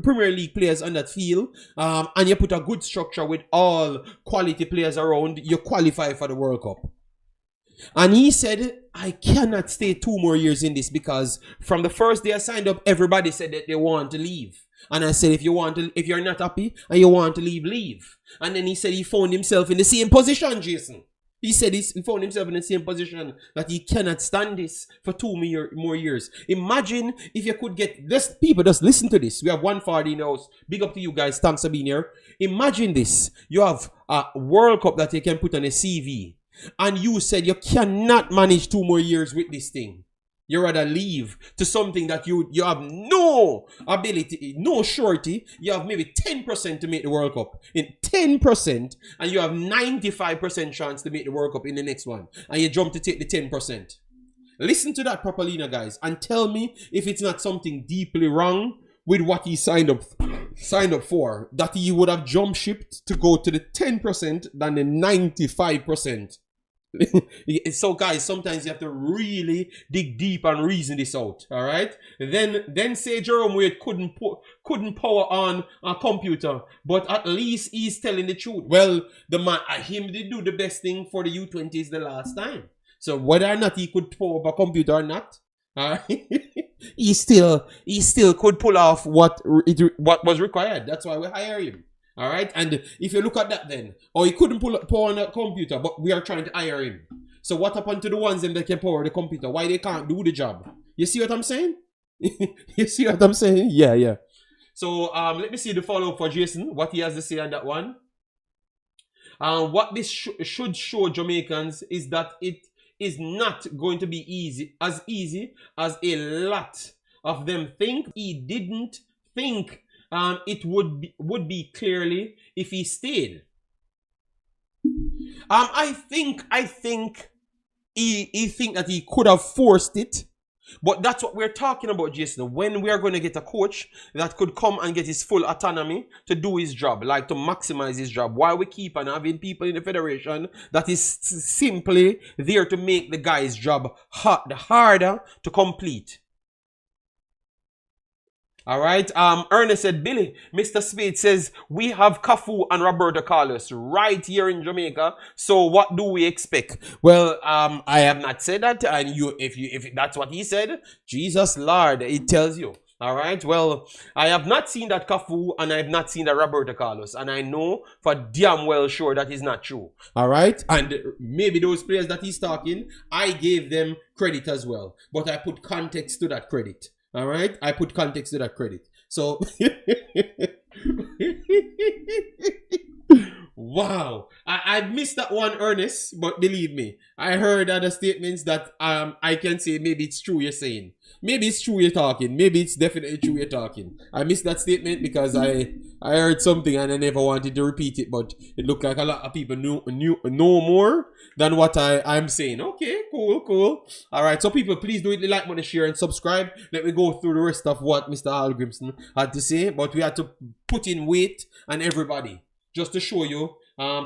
Premier League players on that field and you put a good structure with all quality players around, you qualify for the World Cup. And he said, I cannot stay 2 more years in this because from the first day I signed up, everybody said that they want to leave. And I said, if you're not happy and you want to leave, leave. And then he said he found himself in the same position, Jason. He said he found himself in the same position that he cannot stand this for 2 more years. Imagine if you could get this. People, just listen to this. We have 140 in the house. Big up to you guys. Thanks for being here. Imagine this. You have a World Cup that you can put on a CV. And you said you cannot manage 2 more years with this thing. You rather leave to something that you have no ability, no surety. You have maybe 10% to make the World Cup. In 10%, and you have 95% chance to make the World Cup in the next one. And you jump to take the 10%. Listen to that properly now, guys. And tell me if it's not something deeply wrong with what he signed up for. That he would have jump shipped to go to the 10% than the 95%. So guys, sometimes you have to really dig deep and reason this out. All right, then say Jerome Waite couldn't power on a computer, but at least he's telling the truth. Well, the man, him did do the best thing for the U20s the last time. So whether or not he could power up a computer or not, he still could pull off what was required. That's why we hire him. All right, and if you look at that then, he couldn't power on a computer, but we are trying to hire him. So what happened to the ones that can power the computer? Why they can't do the job? You see what I'm saying? You see what I'm saying? Yeah. So let me see the follow-up for Jason, what he has to say on that one. What this should show Jamaicans is that it is not going to be easy as a lot of them think. He didn't think it would be clearly if he stayed. I think he think that he could have forced it, but that's what we're talking about, Jason. When we are going to get a coach that could come and get his full autonomy to do his job, like to maximize his job, while we keep on having people in the federation that is simply there to make the guy's job harder to complete. All right. Ernest said, Billy, Mr. Spade says, we have Cafu and Roberto Carlos right here in Jamaica. So what do we expect? Well, I have not said that. And if that's what he said, Jesus Lord, it tells you. All right. Well, I have not seen that Cafu and I have not seen that Roberto Carlos, and I know for damn well sure that is not true. All right. And maybe those players that he's talking, I gave them credit as well, but I put context to that credit. All right. I put context to that credit. So. Wow, I missed that one, Ernest, but believe me, I heard other statements that I can say maybe it's true you're saying. Maybe it's true you're talking. Maybe it's definitely true you're talking. I missed that statement because I heard something and I never wanted to repeat it, but it looked like a lot of people know more than what I'm saying. Okay, cool. All right, so people, please do it, like, want to share, and subscribe. Let me go through the rest of what Mr. Hallgrímsson had to say, but we had to put in weight and everybody. Just to show you,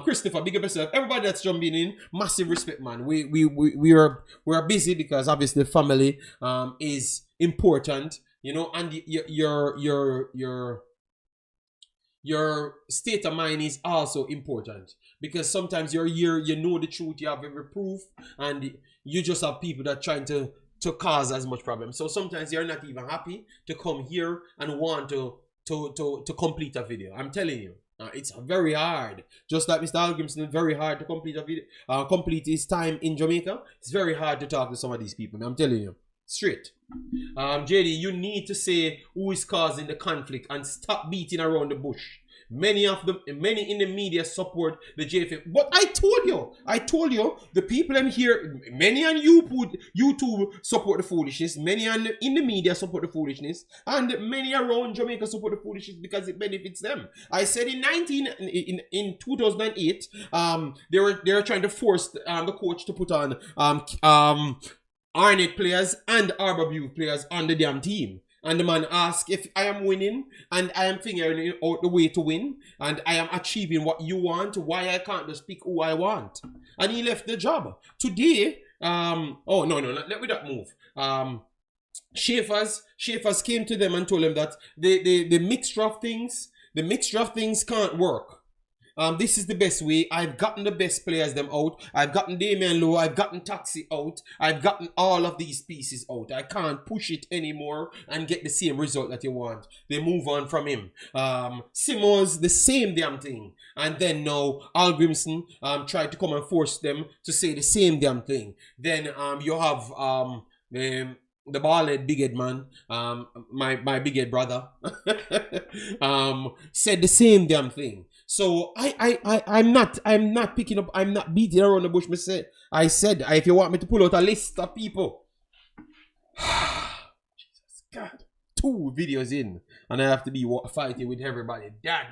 Christopher, big up yourself. Everybody that's jumping in, massive respect, man. We are busy because obviously family is important, you know, and your state of mind is also important because sometimes you're here, you know the truth, you have every proof, and you just have people that trying to cause as much problem. So sometimes you're not even happy to come here and want to complete a video. I'm telling you. It's very hard. Just like Mr. Hallgrímsson, very hard to complete a video, complete his time in Jamaica. It's very hard to talk to some of these people. I'm telling you, straight. JD, you need to say who is causing the conflict and stop beating around the bush. Many in the media support the JFF. But I told you, the people in here, many on YouTube support the foolishness, many in the media support the foolishness, and many around Jamaica support the foolishness because it benefits them. I said in 2008, they were trying to force the coach to put on Arnett players and Arbor View players on the damn team. And the man asked if I am winning and I am figuring out the way to win and I am achieving what you want, why I can't just pick who I want. And he left the job. Today, oh no, let me not move. Schaefer's came to them and told them that the mixture of things can't work. This is the best way. I've gotten the best players them out. I've gotten Damian Lowe. I've gotten Taxi out. I've gotten all of these pieces out. I can't push it anymore and get the same result that you want. They move on from him. Simons, the same damn thing. And then now Hallgrímsson tried to come and force them to say the same damn thing. Then you have the bald-head big-head man, my big-head brother, said the same damn thing. So I'm not picking up, I'm not beating around the bush. I said, if you want me to pull out a list of people, Jesus God, 2 videos in, and I have to be fighting with everybody. God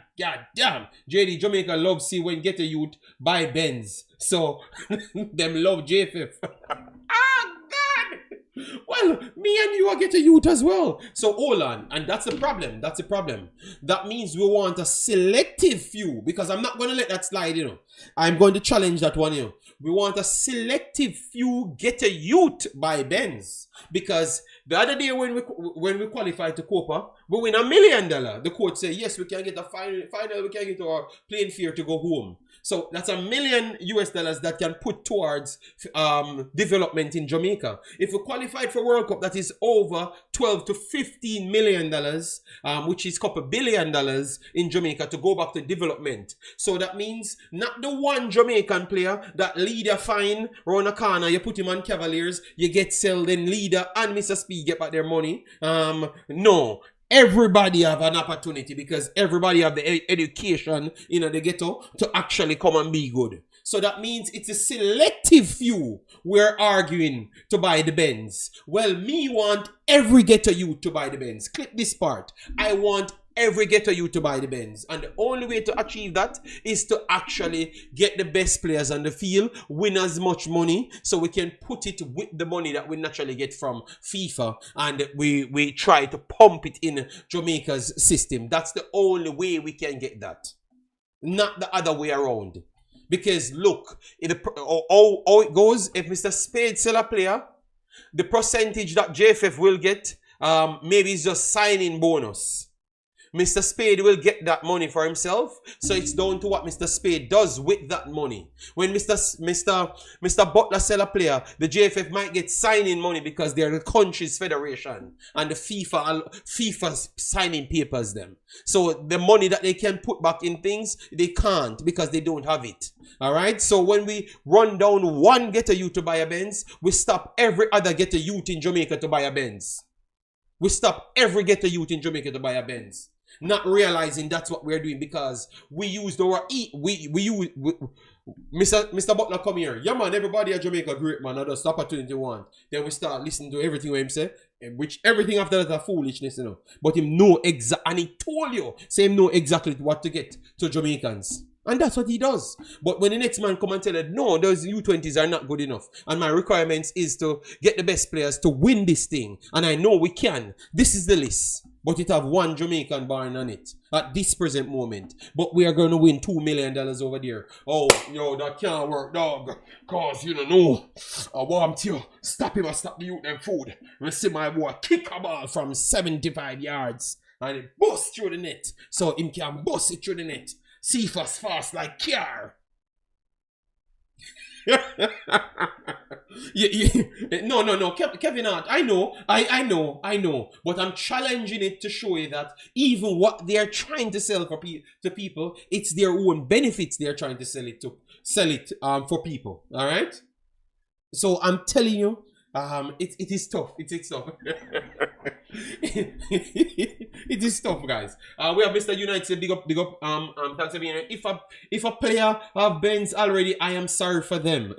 damn. JD, Jamaica love see when get a youth buy Benz. So them love JFF. Well, me and you are get a youth as well. So hold on. And that's the problem. That means we want a selective few. Because I'm not going to let that slide, you know. I'm going to challenge that one, you know. We want a selective few get a youth by Benz. Because the other day when we qualified to Copa, we win $1 million. The coach said, yes, we can get a final, we can get our plane fare to go home. So that's $1 million that can put towards development in Jamaica. If we qualified for World Cup, that is over $12 to $15 million, which is couple $1 billion in Jamaica to go back to development. So that means not the one Jamaican player that leader fine round a corner, you put him on Cavaliers, you get sell, then leader and Mr. Speed get back their money. No. Everybody have an opportunity because everybody have the education in the ghetto to actually come and be good. So that means it's a selective few we're arguing to buy the Benz. Well, me want every ghetto youth to buy the Benz. Clip this part. I want every ghetto youth to buy the Benz. And the only way to achieve that is to actually get the best players on the field, win as much money, so we can put it with the money that we naturally get from FIFA, and we try to pump it in Jamaica's system. That's the only way we can get that. Not the other way around. Because look, how it goes, if Mr. Spade sell a player, the percentage that JFF will get, maybe it's just signing bonus. Mr. Spade will get that money for himself. So it's down to what Mr. Spade does with that money. When Mr. Butler sell a player, the JFF might get signing money because they're the country's federation and the FIFA signing papers them. So the money that they can put back in things, they can't because they don't have it. All right. So when we run down one Get a Youth to buy a Benz, we stop every other Get a Youth in Jamaica to buy a Benz. We stop every Get a Youth in Jamaica to buy a Benz. Not realizing that's what we're doing because we used our Mr. Butler come here. Yeah man, everybody at Jamaica great man. I just opportunity want. Then we start listening to everything him say. Which everything after that is foolishness, you know. But him know and he told you, say him know exactly what to get to Jamaicans. And that's what he does. But when the next man come and tell it, no, those U20s are not good enough. And my requirements is to get the best players to win this thing. And I know we can. This is the list. But it have one Jamaican born on it at this present moment. But we are going to win $2 million over there. Oh, yo, that can't work, dog. Cause you don't know. I want you. Stop him and stop the youth and food. We see my boy kick a ball from 75 yards. And it bust through the net. So him can bust it through the net. See fast like car. No, Kevin Hart. I know. But I'm challenging it to show you that even what they are trying to sell to people, it's their own benefits they are trying to sell it for people. All right. So I'm telling you, it is tough. It is tough. It is tough, guys. We have Mr. United. Big up. Thanks for being here. If a player have Benz already, I am sorry for them.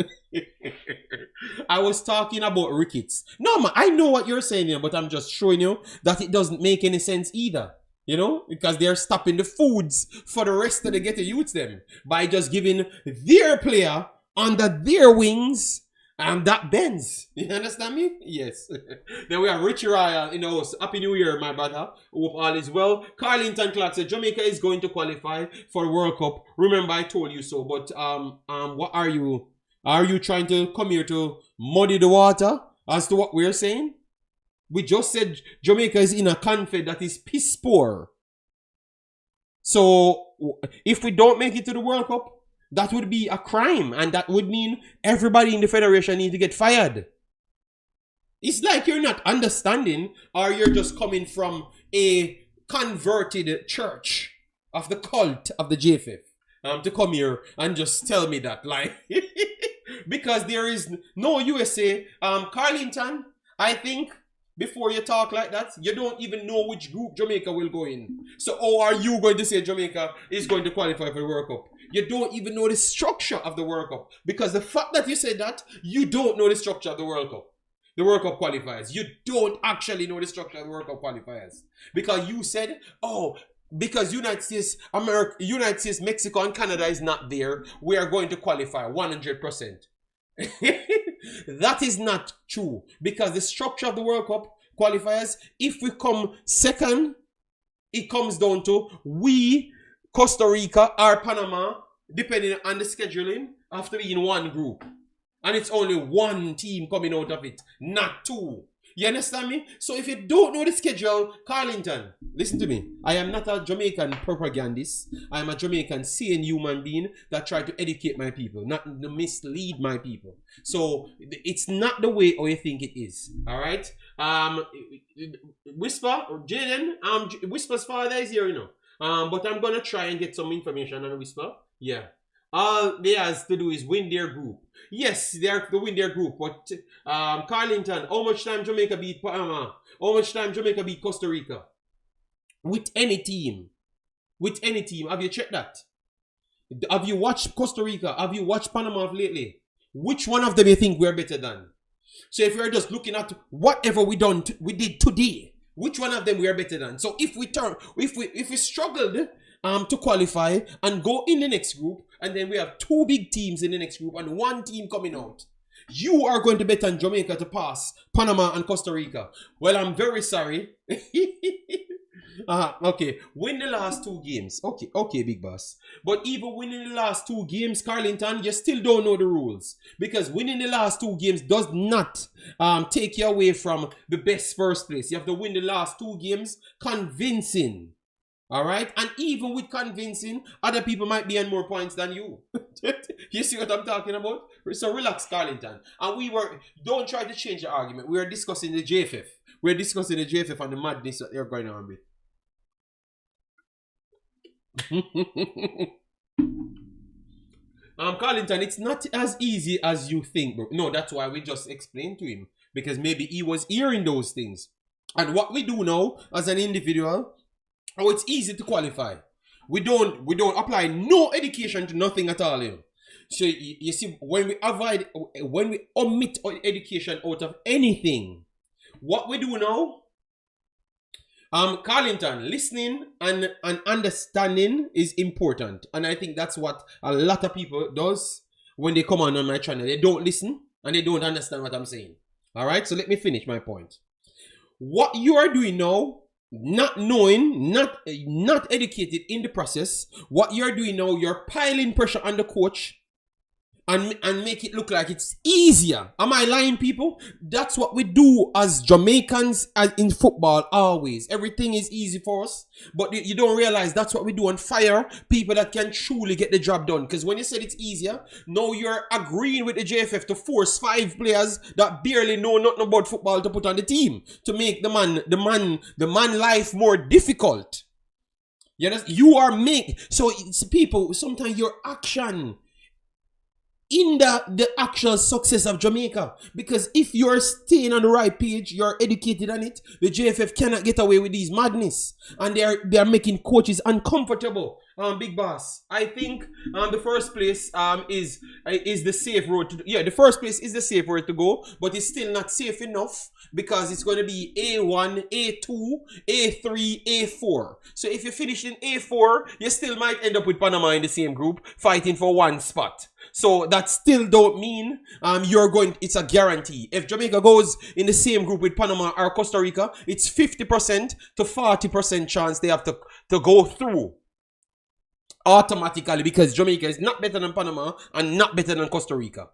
I was talking about rickets. No, man, I know what you're saying here, but I'm just showing you that it doesn't make any sense either. You know, because they're stopping the foods for the rest of the Get a Youth them by just giving their player under their wings. That Benz. You understand me? Yes. Then we have Richie Royal in the house. Happy New Year, my brother. Hope all is well. Carlington Clark said Jamaica is going to qualify for the World Cup. Remember, I told you so. But what are you? Are you trying to come here to muddy the water as to what we're saying? We just said Jamaica is in a confed that is piss poor. So if we don't make it to the World Cup, that would be a crime, and that would mean everybody in the federation needs to get fired. It's like you're not understanding, or you're just coming from a converted church of the cult of the JFF to come here and just tell me that, like, because there is no USA. Carlington, I think, before you talk like that, you don't even know which group Jamaica will go in. So how are you going to say Jamaica is going to qualify for the World Cup? You don't even know the structure of the World Cup. Because the fact that you said that, you don't know the structure of the World Cup. The World Cup qualifiers. You don't actually know the structure of the World Cup qualifiers. Because you said, oh, because United States, Mexico, and Canada is not there, we are going to qualify 100%. That is not true. Because the structure of the World Cup qualifiers, if we come second, it comes down to we, Costa Rica or Panama, depending on the scheduling, have to be in one group. And it's only one team coming out of it, not two. You understand me? So if you don't know the schedule, Carlington, listen to me. I am not a Jamaican propagandist. I am a Jamaican sane human being that try to educate my people, not to mislead my people. So it's not the way how you think it is. All right? Whisper, Jaden, Whisper's father is here, you know. But I'm going to try and get some information on Whisper. Yeah. All they has to do is win their group. Yes, they have to win their group. But Carlington, how much time Jamaica beat Panama? How much time Jamaica beat Costa Rica? With any team. With any team. Have you checked that? Have you watched Costa Rica? Have you watched Panama lately? Which one of them you think we're better than? So if you're just looking at whatever we did today, which one of them we are better than? So if we struggled to qualify and go in the next group, and then we have two big teams in the next group and one team coming out, you are going to bet on Jamaica to pass Panama and Costa Rica. Well, I'm very sorry. Okay, win the last two games. Okay, big boss. But even winning the last two games, Carlington, you still don't know the rules. Because winning the last two games does not take you away from the best first place. You have to win the last two games convincing. All right, and even with convincing, other people might be on more points than you. You see what I'm talking about? So relax, Carlington. And don't try to change the argument. We are discussing the JFF. We're discussing the JFF and the madness that you're going on with. Carlington, it's not as easy as you think, bro. No, that's why we just explained to him, because maybe he was hearing those things. And what we do now as an individual, it's easy to qualify. We don't apply no education to nothing at all here. So you see, when we omit education out of anything, what we do now, Carlington, listening and understanding is important. And I think that's what a lot of people does when they come on my channel. They don't listen and they don't understand what I'm saying. All right, so let me finish my point. What you are doing now, not knowing, not educated in the process, what you're doing now, you're piling pressure on the coach and make it look like it's easier. Am I lying, people? That's what we do as Jamaicans in football always. Everything is easy for us, but you don't realize that's what we do, and fire people that can truly get the job done. Because when you said it's easier, now you're agreeing with the JFF to force 5 players that barely know nothing about football to put on the team to make the man life more difficult. You are so it's people, sometimes your action in the actual success of Jamaica. Because if you're staying on the right page, you're educated on it, the JFF cannot get away with these madness. And they are making coaches uncomfortable. Big boss, I think the first place is the safe road to, the first place is the safe road to go, but it's still not safe enough because it's going to be A1, A2, A3, A4. So if you finish in A4, you still might end up with Panama in the same group fighting for one spot. So that still don't mean it's a guarantee. If Jamaica goes in the same group with Panama or Costa Rica, it's 50% to 40% chance they have to go through automatically, because Jamaica is not better than Panama and not better than Costa Rica.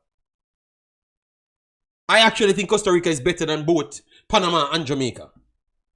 I actually think Costa Rica is better than both Panama and Jamaica.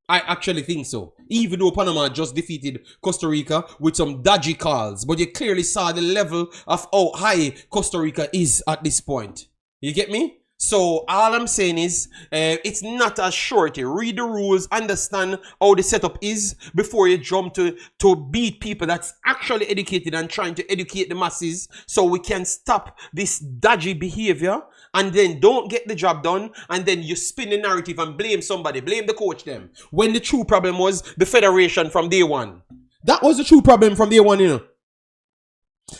I actually think so. Even though Panama just defeated Costa Rica with some dodgy calls. But you clearly saw the level of how high Costa Rica is at this point. You get me? So all I'm saying is, it's not as shorty. Read the rules, understand how the setup is before you jump to beat people that's actually educated and trying to educate the masses, so we can stop this dodgy behavior. And then don't get the job done, and then you spin the narrative and blame somebody, blame the coach them, when the true problem was the federation from day one. That was the true problem from day one, you know.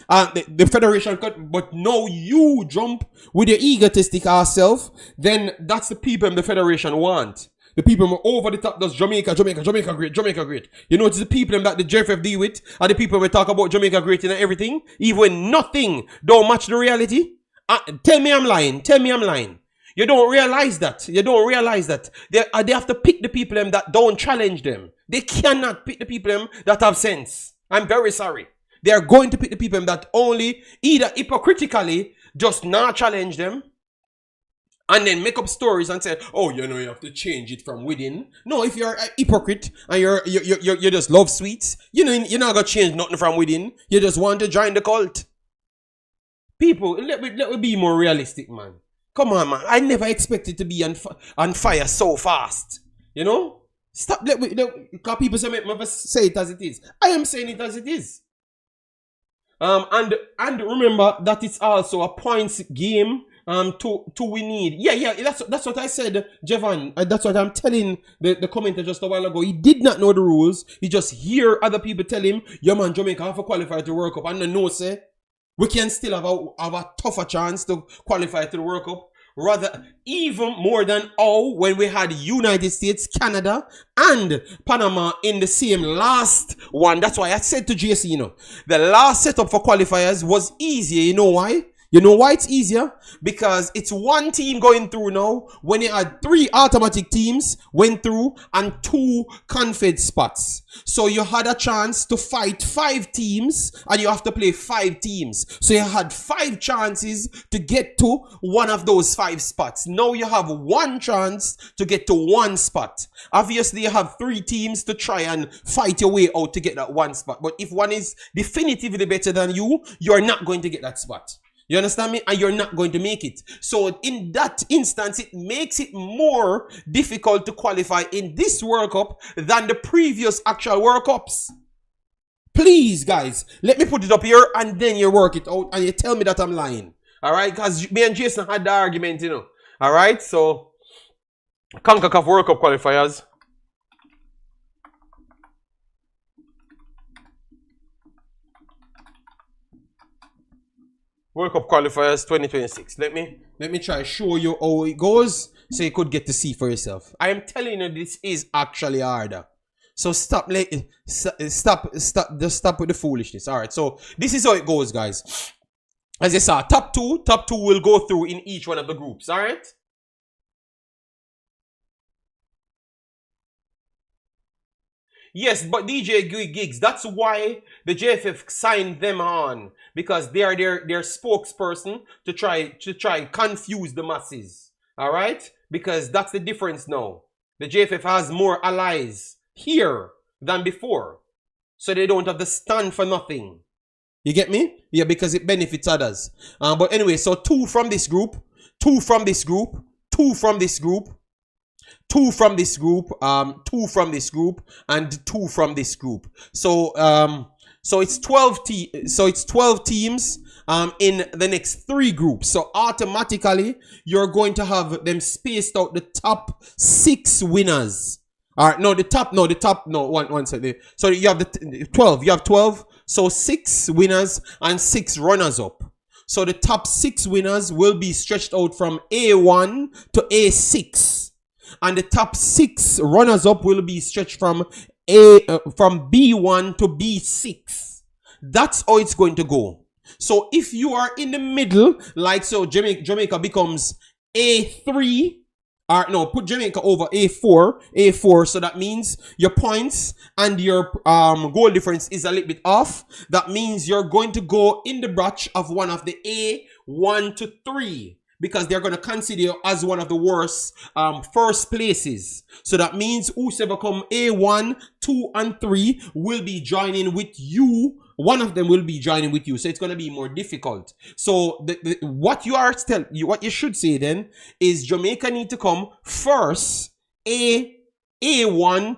The federation cut, but now you jump with your egotistical self, then that's the people the federation want. The people over the top does Jamaica great. You know, it's the people that the JFF deal with, are the people we talk about Jamaica great and everything, even when nothing don't match the reality. Tell me I'm lying. You don't realize that. They have to pick the people that don't challenge them. They cannot pick the people that have sense. I'm very sorry. They are going to pick the people that only either hypocritically just not challenge them and then make up stories and say, oh, you have to change it from within. No, if you're a hypocrite and you just love sweets, you're not going to change nothing from within. You just want to join the cult. People, let me be more realistic, man. Come on, man. I never expected to be on fire so fast. You know? Stop. Because people say it as it is. I am saying it as it is. And remember that it's also a points game to we need. Yeah, that's what I said, Jevan. That's what I'm telling the commenter just a while ago. He did not know the rules. He just hear other people tell him, yeah man, Jamaica have to qualify to World Cup, and then no say we can still have a tougher chance to qualify to the World Cup. Rather, even more than when we had United States, Canada, and Panama in the same last one. That's why I said to JC, the last setup for qualifiers was easier. You know why? You know why it's easier? Because it's one team going through now when you had 3 automatic teams went through and 2 confed spots. So you had a chance to fight 5 teams and you have to play 5 teams. So you had 5 chances to get to one of those 5 spots. Now you have 1 chance to get to 1 spot. Obviously you have 3 teams to try and fight your way out to get that 1 spot. But if one is definitively better than you, you're not going to get that spot. You understand me? And you're not going to make it. So in that instance, it makes it more difficult to qualify in this World Cup than the previous actual World Cups. Please, guys, let me put it up here and then you work it out and you tell me that I'm lying. All right? Because me and Jason had the argument, you know. All right? So, Concacaf World Cup qualifiers. World Cup qualifiers 2026. Let me try show you how it goes so you could get to see for yourself. I am telling you this is actually harder. So stop with the foolishness. All right. So this is how it goes, guys. As you saw, top two will go through in each one of the groups. All right. Yes, but DJ Gigs, that's why the JFF signed them on, because they are their spokesperson to try confuse the masses. All right? Because that's the difference now. The JFF has more allies here than before. So they don't have to stand for nothing. You get me? Yeah, because it benefits others. But anyway, so 2 from this group, 2 from this group, 2 from this group, 2 from this group, 2 from this group, and 2 from this group. So it's 12 teams in the next 3 groups. So automatically you're going to have them spaced out the top 6 winners. All right, one second. So you have the 12. You have 12. So 6 winners and 6 runners up. So the top 6 winners will be stretched out from A1 to A6. And the top 6 runners-up will be stretched from B1 to B6. That's how it's going to go. So if you are in the middle, like so, Jamaica becomes A3. Put Jamaica over A4. So that means your points and your goal difference is a little bit off. That means you're going to go in the batch of one of the A1 to 3. Because they're going to consider you as one of the worst first places. So that means whoever come A1, 2, and 3 will be joining with you. One of them will be joining with you. So it's going to be more difficult. So what you should say then is Jamaica need to come first A1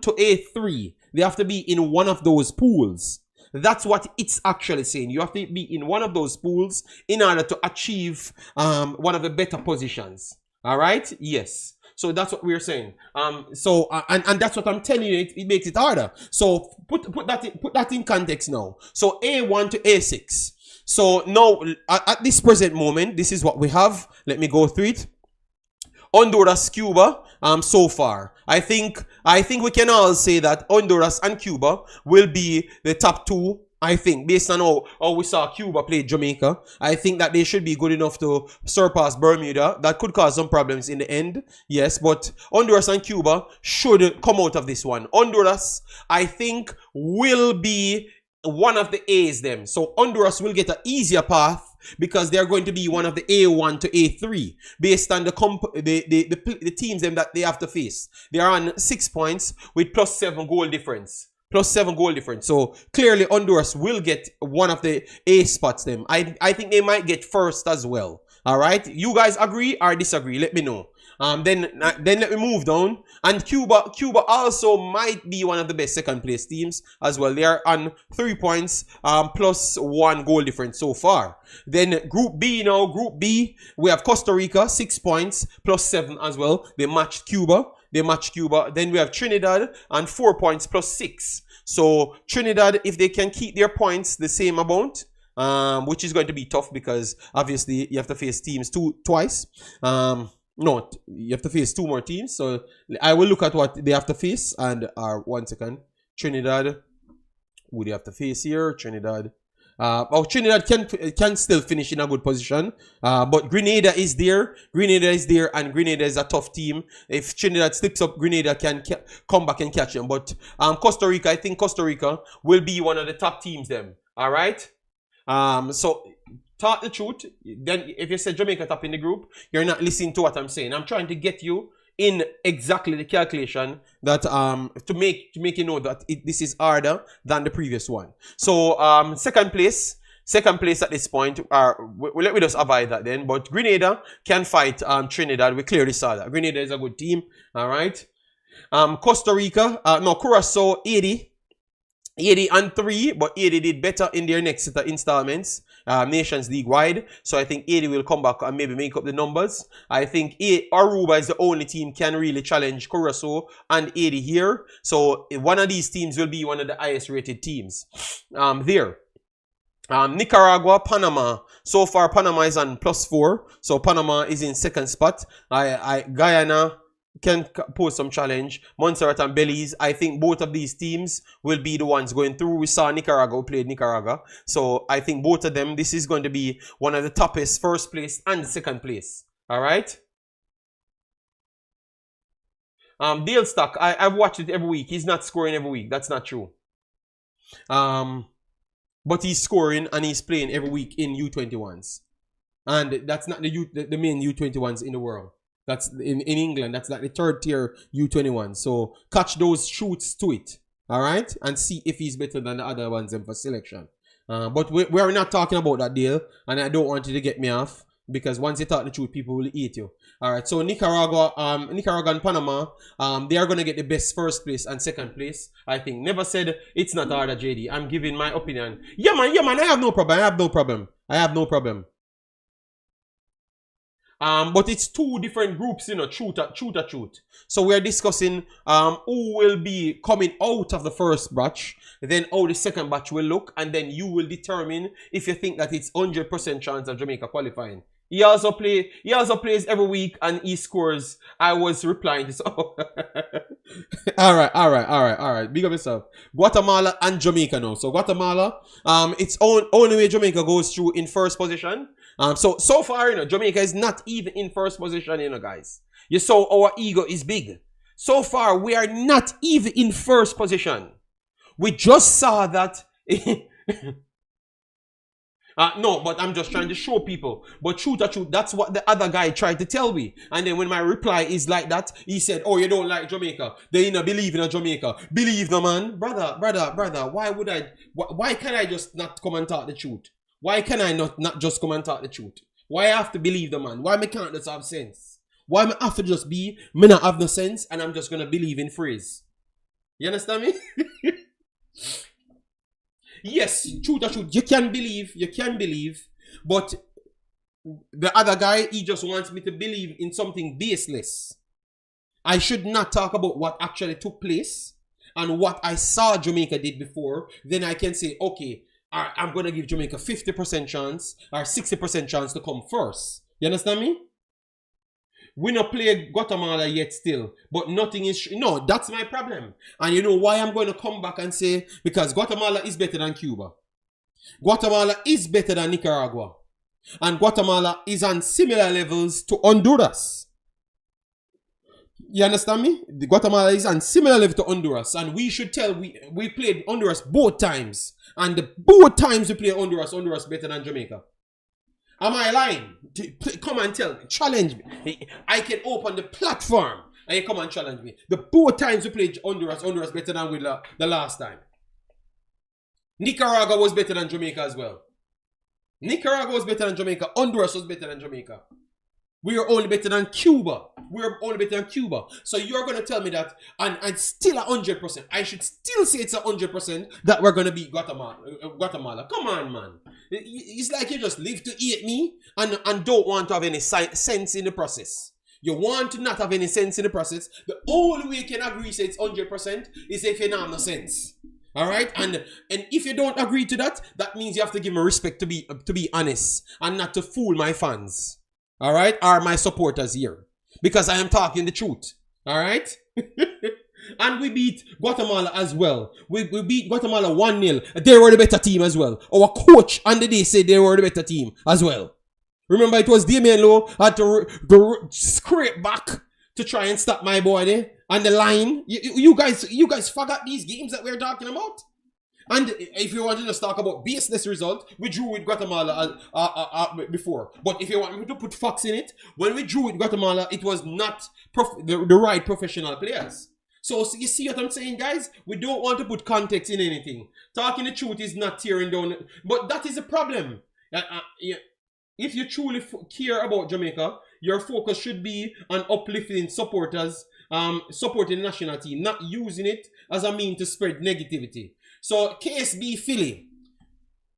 to A3. They have to be in one of those pools. That's what it's actually saying. You have to be in one of those pools in order to achieve one of the better positions. All right? Yes. So that's what we're saying. And that's what I'm telling you. It makes it harder. So put that in context now. So A1 to A6. So now at this present moment, this is what we have. Let me go through it. Honduras, Cuba, so far. I think we can all say that Honduras and Cuba will be the top 2. I think, based on how we saw Cuba play Jamaica, I think that they should be good enough to surpass Bermuda. That could cause some problems in the end, yes, but Honduras and Cuba should come out of this one. Honduras, I think, will be one of the A's them. So Honduras will get an easier path because they're going to be one of the A1 to A3 based on the teams them that they have to face. They are on 6 points with +7 goal difference. +7 goal difference. So clearly Honduras will get one of the A spots them. I think they might get first as well. All right. You guys agree or disagree? Let me know. Then let me move down. And Cuba also might be one of the best second place teams as well. They are on 3 points, +1 goal difference so far. Then Group B now. Group B, we have Costa Rica, 6 points, +7 as well. They matched Cuba. Then we have Trinidad and 4 points, +6. So Trinidad, if they can keep their points the same amount, which is going to be tough because obviously you have to face teams twice. No, you have to face 2 more teams. So I will look at what they have to face. And 1 second. Trinidad. Who do you have to face here? Trinidad. Trinidad can still finish in a good position, but Grenada is there. And Grenada is a tough team. If Trinidad slips up, Grenada can come back and catch them. But Costa Rica, I think Costa Rica will be one of the top teams. Them, all right. So talk the truth. Then, if you say Jamaica top in the group, you're not listening to what I'm saying. I'm trying to get you in exactly the calculation that to make you know that this is harder than the previous one. So second place at this point, we just avoid that then. But Grenada can fight Trinidad. We clearly saw that Grenada is a good team. All right. Costa Rica, Curacao 80-3, but 80 did better in their next set of installments, Nations League wide. So I think 80 will come back and maybe make up the numbers. I think Aruba is the only team can really challenge Curacao and 80 here. So one of these teams will be one of the highest rated teams there. Nicaragua, Panama. So far, Panama is on +4. So Panama is in second spot. Guyana can pose some challenge. Montserrat and Belize, I think both of these teams will be the ones going through. We saw Nicaragua, played Nicaragua. So I think both of them, this is going to be one of the toughest first place and second place. All right. Dale Stock, I've watched it every week. He's not scoring every week. That's not true. But he's scoring and he's playing every week in U21s. And that's not the main U21s in the world. That's in England. That's like the third tier U21. So catch those shoots to it. All right. And see if he's better than the other ones for selection. But we are not talking about that deal. And I don't want you to get me off. Because once you talk the truth, people will eat you. All right. So Nicaragua and Panama, they are going to get the best first place and second place. I think. Never said it's not harder, JD. I'm giving my opinion. Yeah, man. I have no problem. But it's two different groups, truth. So we are discussing who will be coming out of the first batch, then how the second batch will look, and then you will determine if you think that it's 100% chance of Jamaica qualifying. He also plays every week and he scores. I was replying to so all right. Big up yourself. Guatemala and Jamaica now. So Guatemala, it's only way Jamaica goes through in first position. So far, Jamaica is not even in first position, guys. You saw our ego is big. So far, we are not even in first position. We just saw that. No, but I'm just trying to show people. But truth, that's what the other guy tried to tell me. And then when my reply is like that, he said, "Oh, you don't like Jamaica. They believe in Jamaica. Believe no man, brother. Why would I? Why can't I just not come and talk the truth? Why can I not just come and talk the truth? Why I have to believe the man? Why me can't just have sense? Why me have to just be me not have no sense and I'm just gonna believe in phrase? You understand me?" Yes, truth. You can believe, but the other guy, he just wants me to believe in something baseless. I should not talk about what actually took place and what I saw Jamaica did before. Then I can say, okay, I'm going to give Jamaica 50% chance or 60% chance to come first. You understand me? We not play Guatemala yet still, but nothing is... No, that's my problem. And you know why I'm going to come back and say? Because Guatemala is better than Cuba. Guatemala is better than Nicaragua. And Guatemala is on similar levels to Honduras. You understand me? The Guatemala is on similar level to Honduras. And we should tell... We played Honduras both times. And both times we play Honduras better than Jamaica. Am I lying? Come and tell me. Challenge me. I can open the platform and you come and challenge me. The both times we played Honduras better than with the last time. Nicaragua was better than Jamaica as well. Nicaragua was better than Jamaica. Honduras was better than Jamaica. We are only better than Cuba. So you're going to tell me that, and it's still 100%. I should still say it's 100% that we're going to beat Guatemala. Come on, man. It's like you just live to eat me and don't want to have any sense in the process. You want to not have any sense in the process. The only way you can agree say it's 100% is if you don't have no sense. All right, and if you don't agree to that, that means you have to give me respect to be honest and not to fool my fans. All right, are my supporters here because I am talking the truth. All right. And we beat Guatemala as well. We beat Guatemala 1-0. They were the better team as well. Our coach on the day said they were the better team as well. Remember, it was Damien Lowe had to scrape back to try and stop my boy there. And the line, you guys forgot these games that we're talking about. And if you want to just talk about baseless result, we drew with Guatemala before. But if you want me to put facts in it, when we drew with Guatemala, it was not the right professional players. So you see what I'm saying, guys? We don't want to put context in anything. Talking the truth is not tearing down. But that is a problem. If you truly care about Jamaica, your focus should be on uplifting supporters, supporting the national team, not using it as a mean to spread negativity. So, KSB Philly,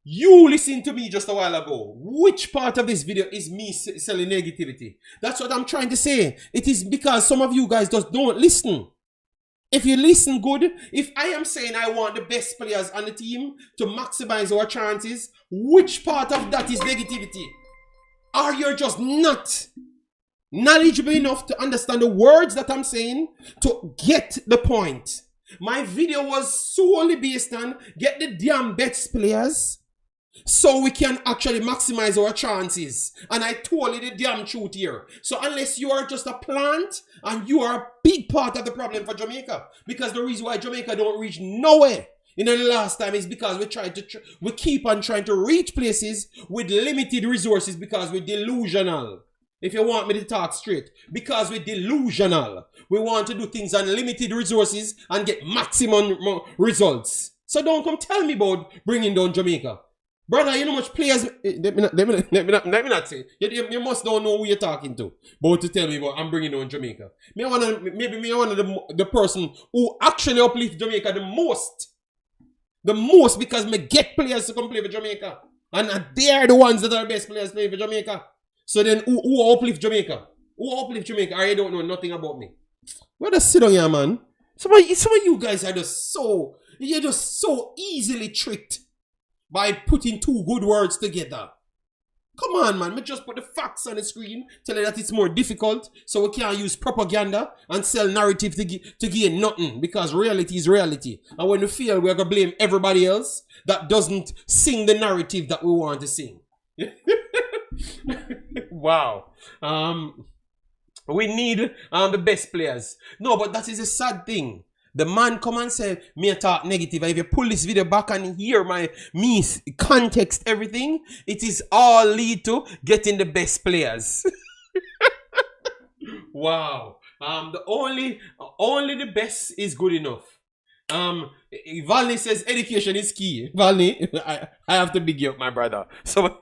you listened to me just a while ago. Which part of this video is me selling negativity? That's what I'm trying to say. It is because some of you guys just don't listen. If you listen good, if I am saying I want the best players on the team to maximize our chances, which part of that is negativity? Or you're just not knowledgeable enough to understand the words that I'm saying to get the point. My video was solely based on get the damn best players so we can actually maximize our chances. And I told you the damn truth here. So unless you are just a plant, and you are a big part of the problem for Jamaica, because the reason why Jamaica don't reach nowhere in the last time is because we keep on trying to reach places with limited resources because we're delusional. If you want me to talk straight, because we're delusional. We want to do things on limited resources and get maximum results. So don't come tell me about bringing down Jamaica. Brother, you know how much players... Let me not say. You must don't know who you're talking to. But to tell me about I'm bringing down Jamaica. Maybe me one of the person who actually uplift Jamaica the most. The most, because me get players to come play for Jamaica. And they are the ones that are the best players playing for Jamaica. So then who uplift Jamaica? Who uplift Jamaica? Or you don't know nothing about me. Well, just sit down here, man. Some of you guys are you're just so easily tricked by putting two good words together. Come on, man. Me just put the facts on the screen, tell you that it's more difficult, so we can't use propaganda and sell narrative to gain nothing, because reality is reality. And when we fail, we're going to blame everybody else that doesn't sing the narrative that we want to sing. Wow. We need the best players. No, but that is a sad thing. The man come and say, me talk negative. And if you pull this video back and hear me context everything, it is all lead to getting the best players. Wow. Only the best is good enough. Valny says education is key. Valny, I have to big you up, my brother. So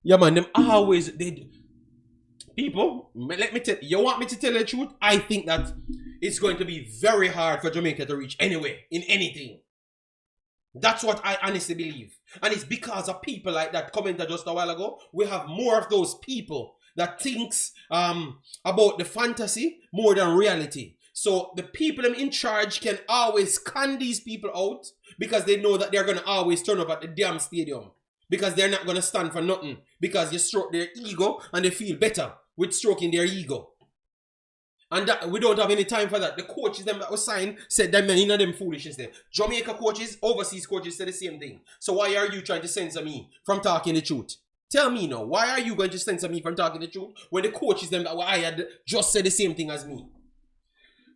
yeah, man, them always people, let me tell you, want me to tell the truth? I think that it's going to be very hard for Jamaica to reach anywhere in anything. That's what I honestly believe. And it's because of people like that commented just a while ago. We have more of those people that thinks about the fantasy more than reality. So the people in charge can always con these people out because they know that they're going to always turn up at the damn stadium. Because they're not going to stand for nothing. Because you stroke their ego and they feel better with stroking their ego. And that, we don't have any time for that. The coaches them that was signed said that man, none of them foolishness there. Jamaica coaches, overseas coaches said the same thing. So why are you trying to censor me from talking the truth? Tell me now, why are you going to censor me from talking the truth when the coaches them that I had just said the same thing as me?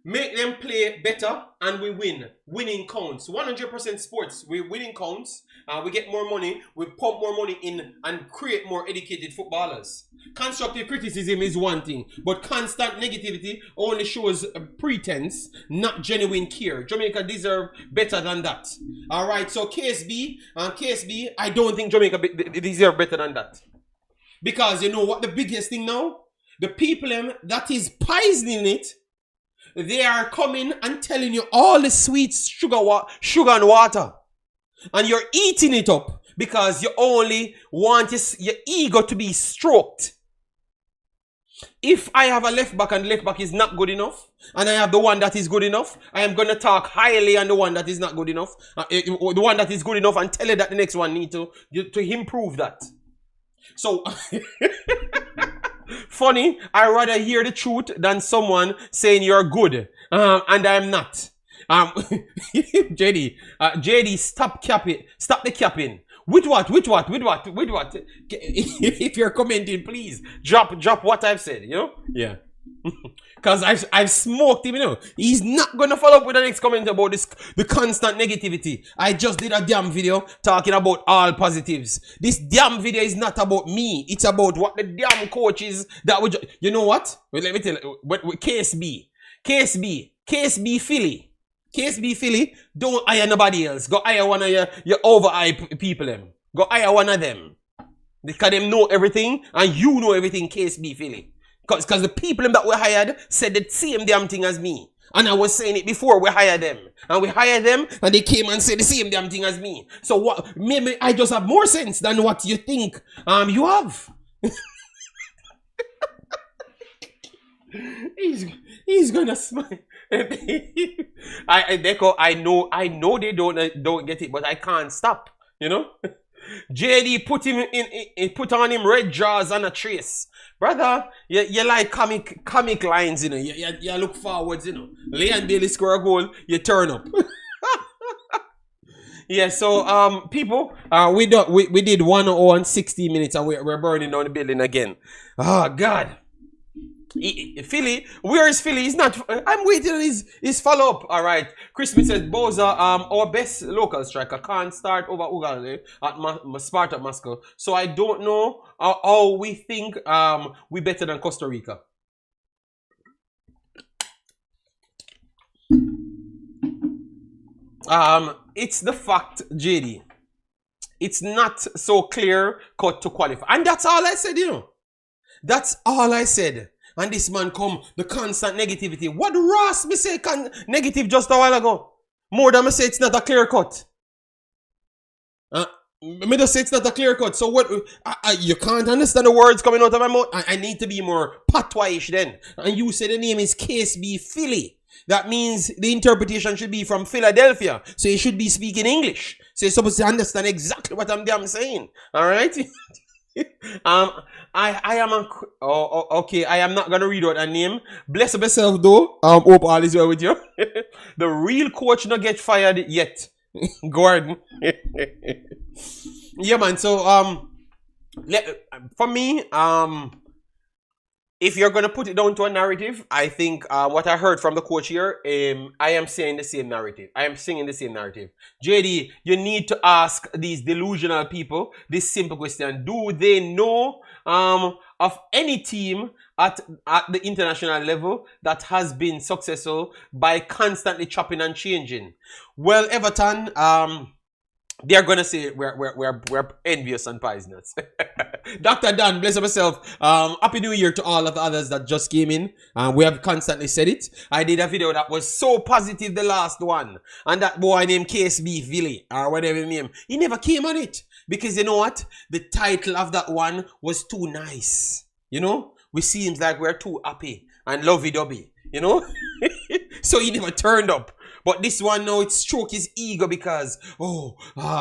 Make them play better and we win. Winning counts. 100% sports. Winning counts. We get more money. We pump more money in and create more educated footballers. Constructive criticism is one thing. But constant negativity only shows pretense, not genuine care. Jamaica deserve better than that. Alright, so KSB, I don't think Jamaica deserve better than that. Because you know what the biggest thing now? The people that is poisoning it, they are coming and telling you all the sweet sugar and water. And you're eating it up because you only want your ego to be stroked. If I have a left back and left back is not good enough, and I have the one that is good enough, I am going to talk highly on the one that is not good enough. The one that is good enough and tell you that the next one needs to improve that. So... Funny, I rather hear the truth than someone saying you're good, and I'm not. JD, stop the capping. With what? If you're commenting, please drop what I've said, you know? Yeah. Because I've smoked him, you know. He's not gonna follow up with the next comment about the constant negativity. I just did a damn video talking about all positives. This damn video is not about me. It's about what the damn coaches that would. You know what? Well, let me tell you. KSB Philly, don't hire nobody else. Go hire one of your over-eye people them. Go hire one of them. Because them know everything and you know everything, KSB Philly. Because the people them that we hired said the same damn thing as me. And I was saying it before we hired them. And we hired them and they came and said the same damn thing as me. So what? Maybe I just have more sense than what you think you have. He's gonna smile. I know they don't get it, but I can't stop. You know, JD put on him red jaws and a trace, brother. You like comic lines, you know. You look forwards, you know. Leon Bailey score a goal, you turn up. Yeah, so people, we did 1 hour and 60 minutes, and we're burning down the building again. Oh God. Philly, where is Philly? He's not. I'm waiting on his follow up. All right. Christmas says Boyz, our best local striker can't start over Ugalde at Sparta Moscow. So I don't know how we think we better than Costa Rica. It's the fact, JD. It's not so clear cut to qualify, and that's all I said. You know, that's all I said. And this man come, the constant negativity. What Ross me say negative just a while ago? More than me say it's not a clear cut. Me just say it's not a clear cut. So what? You can't understand the words coming out of my mouth. I need to be more patois-ish then. And you say the name is KSB Philly. That means the interpretation should be from Philadelphia. So you should be speaking English. So you're supposed to understand exactly what I'm damn saying. Alright? I am okay. I am not gonna read out a name. Bless myself though. Hope all is well with you. The real coach not get fired yet. Gordon. Yeah, man. So for me, if you're gonna put it down to a narrative, I think what I heard from the coach here, I am saying the same narrative. I am singing the same narrative. JD, you need to ask these delusional people this simple question: do they know of any team at the international level that has been successful by constantly chopping and changing? Well, Everton, they're gonna say we're envious and poisonous. Dr. Dan, bless myself. Happy New Year to all of the others that just came in. We have constantly said it. I did a video that was so positive, the last one, and that boy named KSB Philly or whatever his name, he never came on it because you know what? The title of that one was too nice. You know, we seems like we're too happy and lovey-dovey. You know, so he never turned up. But this one now, it stroke his ego because,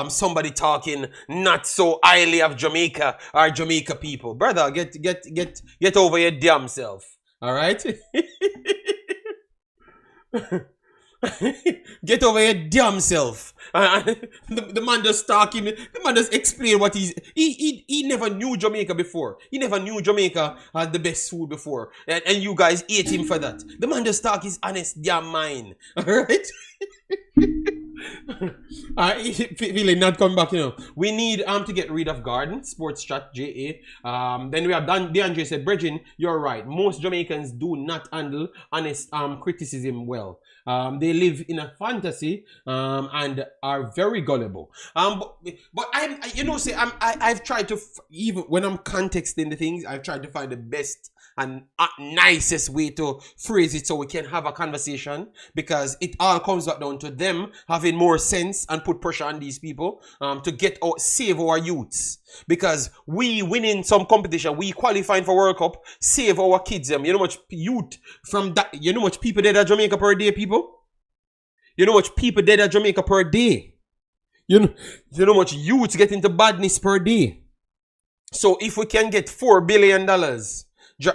somebody talking not so highly of Jamaica or Jamaica people. Brother, get over your damn self. All right? Get over your damn self. The man just talking. The man just explain what he never knew Jamaica before. He never knew Jamaica had the best food before. And you guys ate him for that. The man just talk his honest damn mind. Alright? Feeling not coming back, you know. We need to get rid of Garden, Sports Chat, JA. Then we have DeAndre said, Bridgin, you're right. Most Jamaicans do not handle honest criticism well. They live in a fantasy and are very gullible. But I've tried to even when I'm contexting the things, I've tried to find the best and nicest way to phrase it so we can have a conversation, because it all comes back down to them having more sense and put pressure on these people to save our youths. Because we winning some competition, we qualifying for World Cup, save our kids. You know much youth from that. You know much people dead at Jamaica per day, people. You know much people dead at Jamaica per day. You know much youths get into badness per day. So if we can get $4 billion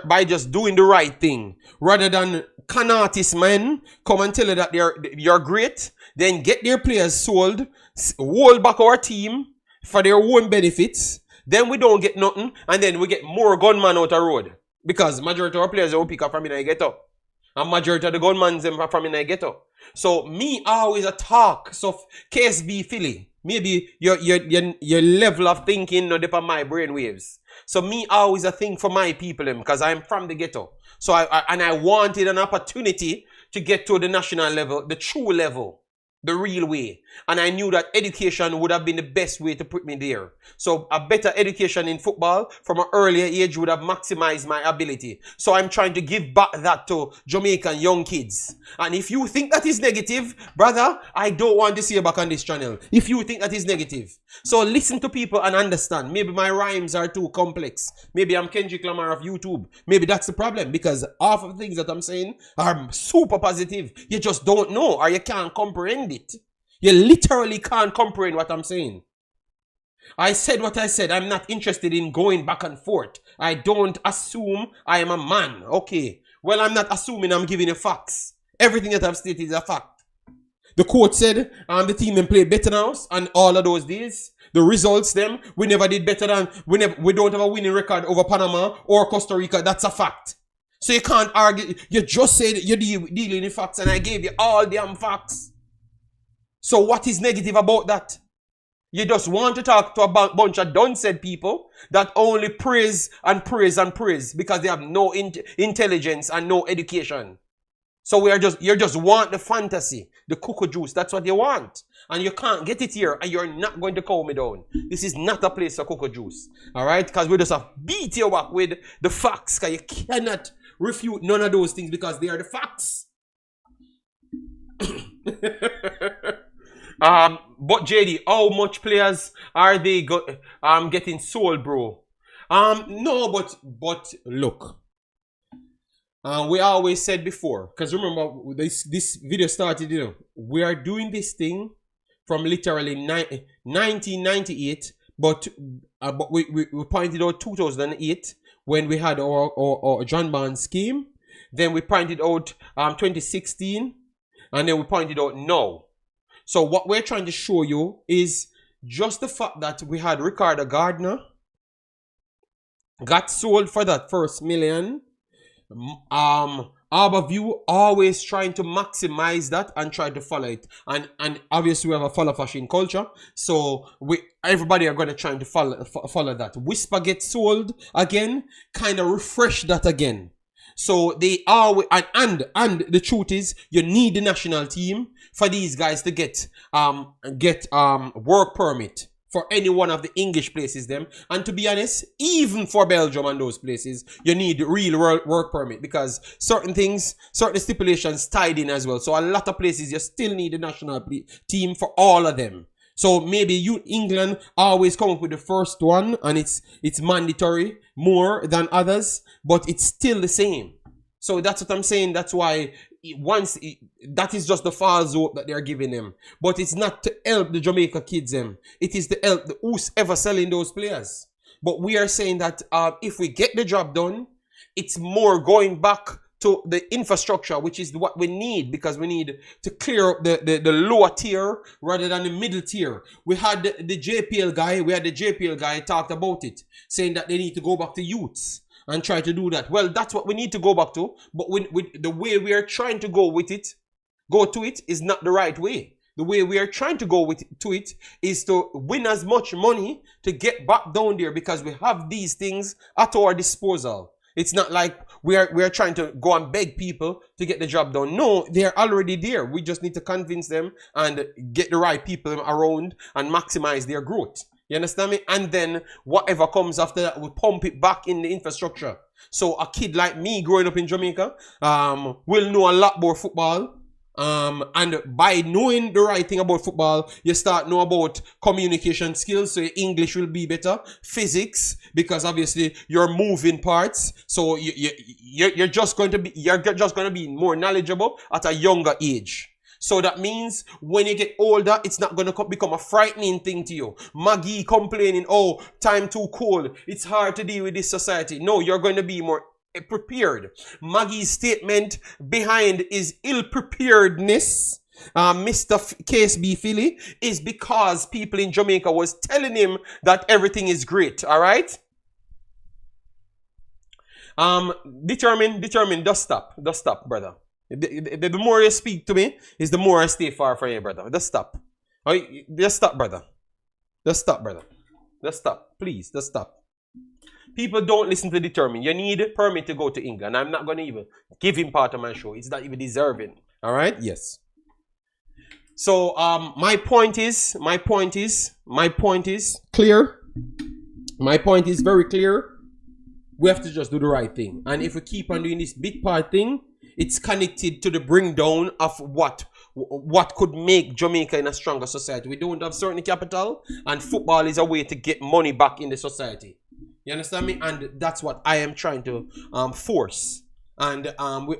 by just doing the right thing, rather than can artist men come and tell you that you're great, then get their players sold, hold back our team for their own benefits, then we don't get nothing, and then we get more gunmen out the road. Because majority of our players will pick up from in the ghetto. And majority of the gunmen them from in the ghetto. So me always a talk. So KSB Philly, maybe your level of thinking not depend on my brain waves. So me always a thing for my people because I'm from the ghetto. So I wanted an opportunity to get to the national level, the true level, the real way. And I knew that education would have been the best way to put me there. So a better education in football from an earlier age would have maximized my ability. So I'm trying to give back that to Jamaican young kids. And if you think that is negative, brother, I don't want to see you back on this channel. If you think that is negative. So listen to people and understand. Maybe my rhymes are too complex. Maybe I'm Kendrick Lamar of YouTube. Maybe that's the problem, because half of the things that I'm saying are super positive. You just don't know, or you can't comprehend it. You literally can't comprehend what I'm saying. I said what I said. I'm not interested in going back and forth. I don't assume I am a man. Okay. Well, I'm not assuming, I'm giving you facts. Everything that I've stated is a fact. The coach said the team then played better than us, and all of those days. The results them, we never did better than, we don't have a winning record over Panama or Costa Rica. That's a fact. So you can't argue. You just said you're dealing in facts, and I gave you all damn facts. So what is negative about that? You just want to talk to a bunch of done-said people that only praise and praise and praise because they have no intelligence and no education. So you just want the fantasy, the cocoa juice. That's what you want. And you can't get it here, and you're not going to calm me down. This is not a place for cocoa juice. All right? Because we just have beat you up with the facts, because you cannot refute none of those things because they are the facts. But JD, how much players are they getting sold, bro? No, but look, we always said before, because remember this video started, you know, we are doing this thing from literally 1998, but we pointed out 2008 when we had our John Bond scheme. Then we pointed out 2016, and then we pointed out now. So what we're trying to show you is just the fact that we had Ricardo Gardner got sold for that first million. Arborview always trying to maximize that and try to follow it. And obviously we have a follow fashion culture. So everybody are going to try to follow that. Whisper gets sold again, kind of refresh that again. So they are, and the truth is, you need the national team for these guys to get work permit for any one of the English places them. And to be honest, even for Belgium and those places, you need real work permit, because certain things, certain stipulations tied in as well. So a lot of places you still need the national team for all of them. So maybe England always come up with the first one, and it's mandatory more than others, but it's still the same. So that's what I'm saying. That's why that is just the false hope that they're giving them. But it's not to help the Jamaica kids them. It is to help the who's ever selling those players. But we are saying that if we get the job done, it's more going back to the infrastructure, which is what we need, because we need to clear up the lower tier rather than the middle tier. We had the JPL guy talked about it, saying that they need to go back to youths and try to do that. Well, that's what we need to go back to, but the way we are trying to go to it is not the right way. The way we are trying to go to it is to win as much money to get back down there, because we have these things at our disposal. It's not like we are trying to go and beg people to get the job done. No, they're already there. We just need to convince them and get the right people around and maximize their growth. You understand me? And then whatever comes after that, we pump it back in the infrastructure. So a kid like me growing up in Jamaica will know a lot more football. And by knowing the right thing about football, you start know about communication skills, so your English will be better, physics, because obviously you're moving parts, so you're just going to be more knowledgeable at a younger age. So that means when you get older, it's not going to become a frightening thing to you. Maggie complaining, oh, time too cold, it's hard to deal with this society. No, you're going to be more prepared. Maggie's statement behind his ill-preparedness, Mr. KSB Philly, is because people in Jamaica was telling him that everything is great. All right. Determined. Just stop, brother. The more you speak to me, is the more I stay far from you, brother. Just stop. Just stop, brother. Just stop, brother. Just stop. Please, just stop. People don't listen to Determined. You need a permit to go to England. I'm not going to even give him part of my show. It's not even deserving. All right? Yes. So, my point is clear. My point is very clear. We have to just do the right thing. And if we keep on doing this big part thing, it's connected to the bring down of what could make Jamaica in a stronger society. We don't have certain capital, and football is a way to get money back in the society. You understand me? And that's what I am trying to force. And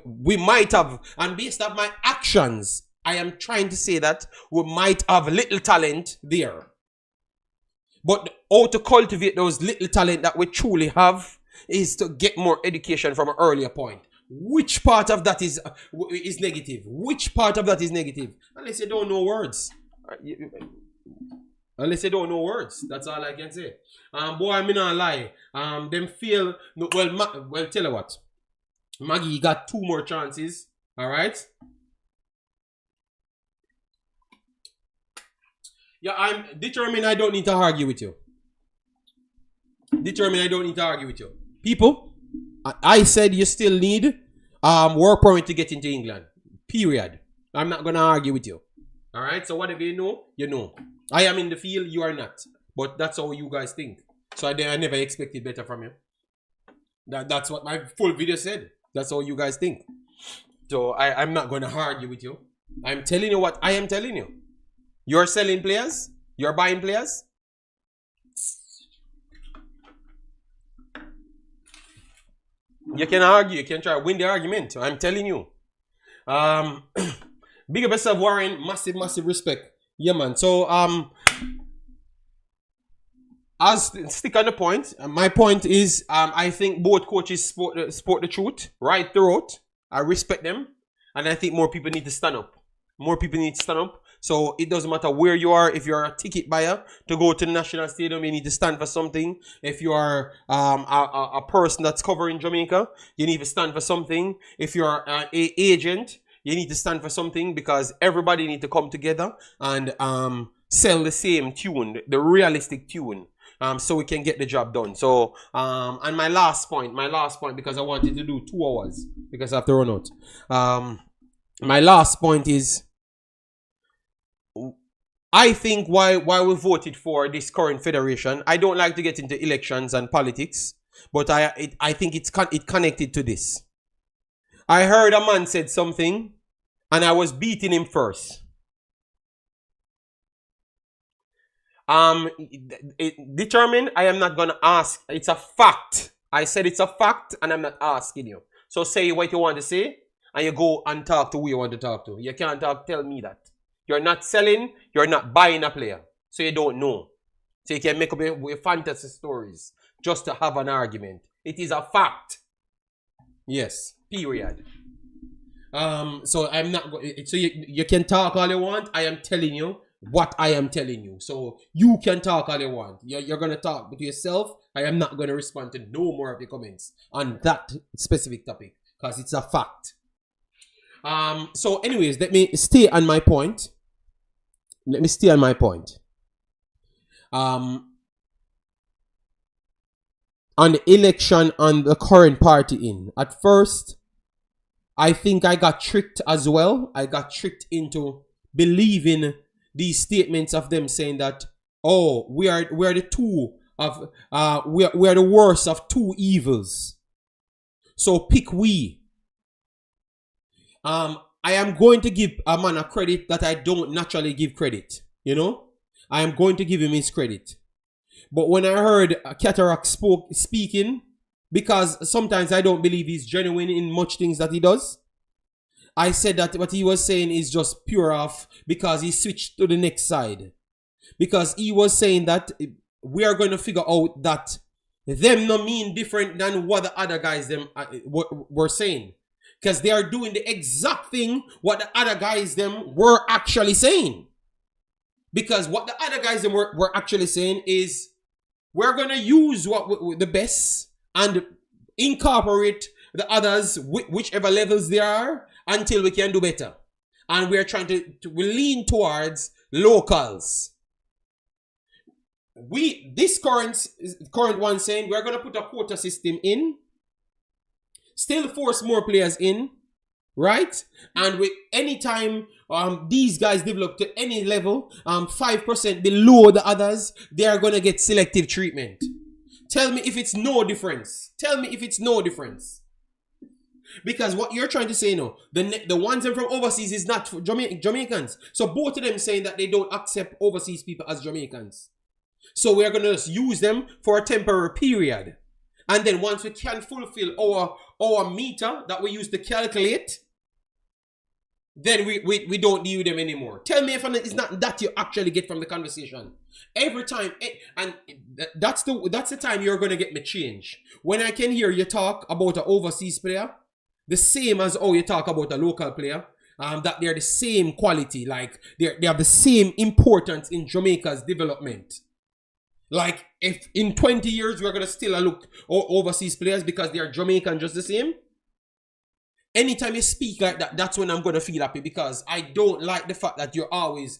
we might have, and based on my actions, I am trying to say that we might have little talent there. But how to cultivate those little talent that we truly have is to get more education from an earlier point. Which part of that is negative? Which part of that is negative? Unless you don't know words. Unless you don't know words. That's all I can say. Boy, I mean not lie. Them feel, well, tell you what. Maggie got 2 more chances. Alright? Yeah, I'm determined I don't need to argue with you. People, I said you still need work permit to get into England. Period. I'm not going to argue with you. Alright? So whatever you know, you know. I am in the field, you are not. But that's how you guys think. So I never expected better from you. That's what my full video said. That's how you guys think. So I'm not going to argue with you. I'm telling you what I am telling you. You're selling players. You're buying players. You can argue. You can try to win the argument. I'm telling you. Big up yourself, Warren. Massive respect. Yeah, man. So, I'll stick on the point. My point is, I think both coaches sport the truth right throughout. I respect them. And I think more people need to stand up. So it doesn't matter where you are. If you're a ticket buyer to go to the national stadium, you need to stand for something. If you are a person that's covering Jamaica, you need to stand for something. If you're an agent, you need to stand for something, because everybody need to come together and sell the same tune, the realistic tune, so we can get the job done. So, and my last point, because I wanted to do 2 hours, because I have to run out. My last point is, I think why we voted for this current federation. I don't like to get into elections and politics, but I think it connected to this. I heard a man said something, and I was beating him first. Determined, I am not gonna ask. It's a fact. I said it's a fact, and I'm not asking you. So say what you want to say, and you go and talk to who you want to talk to. You can't tell me that. You're not selling, you're not buying a player. So you don't know. So you can make up your fantasy stories just to have an argument. It is a fact. Yes, period. So I'm not going. So you can talk all you want. I am telling you what I am telling you. So you can talk all you want. You're going to talk to yourself. I am not going to respond to no more of the comments on that specific topic, because it's a fact. So anyways, let me stay on my point. On the election on the current party in. At first, I think I got tricked as well. I got tricked into believing these statements of them saying that, oh, we are the worst of 2 evils. So pick we. I am going to give a man a credit that I don't naturally give credit. You know? I am going to give him his credit. But when I heard Cataract speaking, because sometimes I don't believe he's genuine in much things that he does, I said that what he was saying is just pure off because he switched to the next side. Because he was saying that we are going to figure out that them no mean different than what the other guys them were saying. Because they are doing the exact thing what the other guys them were actually saying. Because what the other guys them were actually saying is, we're going to use the best and incorporate the others, whichever levels they are, until we can do better. And we're trying to lean towards locals. This current one saying we're going to put a quota system in, still force more players in, right? And with any time these guys develop to any level, 5% below the others, they are going to get selective treatment. Tell me if it's no difference. Tell me if it's no difference. Because what you're trying to say, the ones from overseas is not for Jamaicans. So both of them saying that they don't accept overseas people as Jamaicans. So we're going to just use them for a temporary period. And then once we can fulfill our meter that we use to calculate, then we don't deal with them anymore. Tell me if it's not that you actually get from the conversation. Every time, and that's the time you're going to get me change. When I can hear you talk about an overseas player, the same as how you talk about a local player, that they're the same quality, like they have the same importance in Jamaica's development. Like, if in 20 years we're going to still look overseas players because they are Jamaican just the same. Anytime you speak like that, that's when I'm going to feel happy, because I don't like the fact that you're always,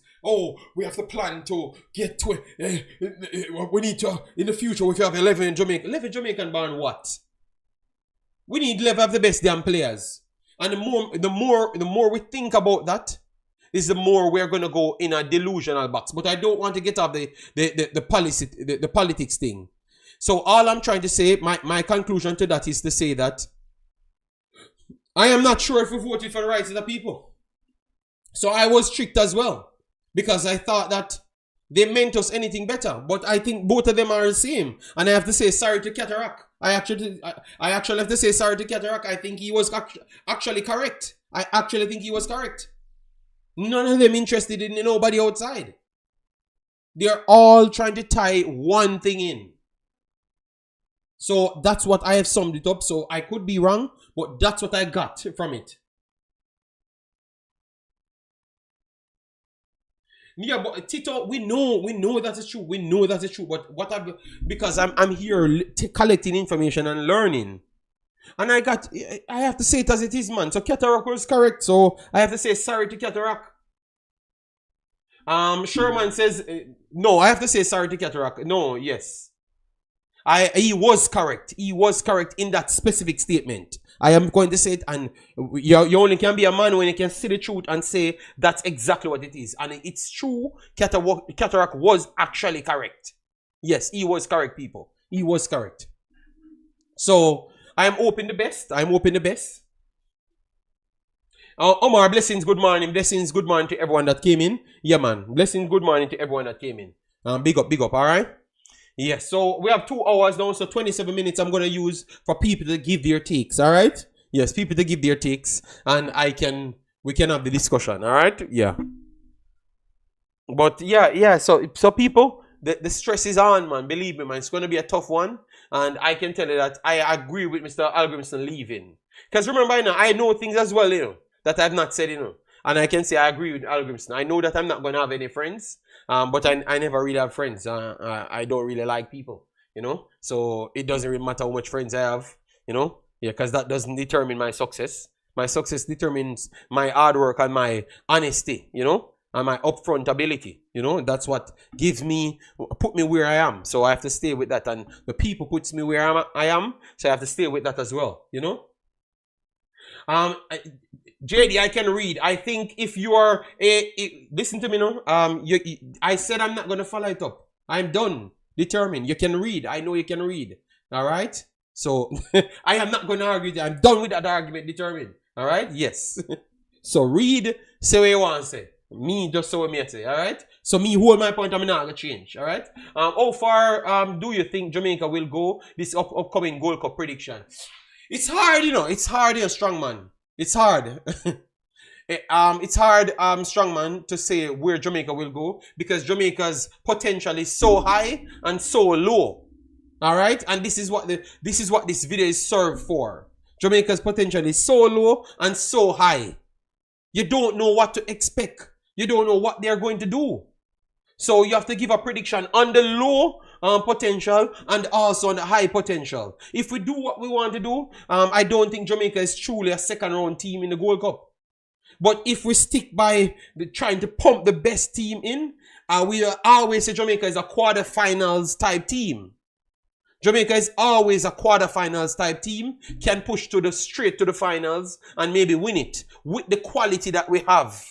we have to plan to get to, we need to, in the future, if you have 11 in Jamaica, 11 Jamaican born what? We need 11 of the best damn players. And the more we think about that, is the more we're going to go in a delusional box. But I don't want to get off the politics thing. So all I'm trying to say, my conclusion to that is to say that I am not sure if we voted for the rights of the people. So I was tricked as well, because I thought that they meant us anything better. But I think both of them are the same. And I have to say sorry to Cataract. I actually have to say sorry to Cataract. I think he was actually correct. I actually think he was correct. None of them interested in nobody outside. They're all trying to tie one thing in. So that's what I have summed it up. So I could be wrong, but that's what I got from it. Yeah, but Tito, we know that is true. We know that is true. But because I'm here collecting information and learning. And I have to say it as it is, man. So Cataract was correct. So I have to say sorry to Cataract. Sherman says, no, I have to say sorry to Cataract. No, yes. He was correct. He was correct in that specific statement. I am going to say it, and you only can be a man when you can see the truth and say that's exactly what it is. And it's true, Cataract was actually correct. Yes, he was correct, people. He was correct. So, I'm hoping the best. I'm hoping the best. Omar, blessings, good morning. Blessings, good morning to everyone that came in. Yeah, man. Blessings, good morning to everyone that came in. Big up, all right? Yes, so we have 2 hours now, so 27 minutes I'm going to use for people to give their takes, all right? Yes, people to give their takes, and we can have the discussion, all right? Yeah. But yeah, so people, the stress is on, man. Believe me, man. It's going to be a tough one, and I can tell you that I agree with Mr. Hallgrímsson leaving. Because remember, I know things as well, that I've not said, And I can say I agree with Hallgrímsson. I know that I'm not going to have any friends. But I never really have friends. I don't really like people, So it doesn't really matter how much friends I have, Yeah, because that doesn't determine my success. My success determines my hard work and my honesty, and my upfront ability. That's what put me where I am. So I have to stay with that. And the people puts me where I am. So I have to stay with that as well, JD, I can read. I think if you are listen to me now. I said I'm not gonna follow it up. I'm done. Determined. You can read. I know you can read. All right. So I am not gonna argue. I'm done with that argument. Determined. All right. Yes. So read. Say what you want to say. Me just say what me say. All right. So me hold my point. I'm not gonna change. All right. How far do you think Jamaica will go this upcoming Gold Cup prediction? It's hard, It's hard, strong man. It's hard. It's hard, strongman, to say where Jamaica will go, because Jamaica's potential is so high and so low. All right, and this is what this video is served for. Jamaica's potential is so low and so high. You don't know what to expect. You don't know what they're going to do. So you have to give a prediction on the low potential and also on the high potential. If we do what we want to do, I don't think Jamaica is truly a second round team in the Gold Cup. But if we stick by trying to pump the best team in, we always say Jamaica is a quarterfinals type team. Jamaica is always a quarterfinals type team, can push straight to the finals and maybe win it with the quality that we have.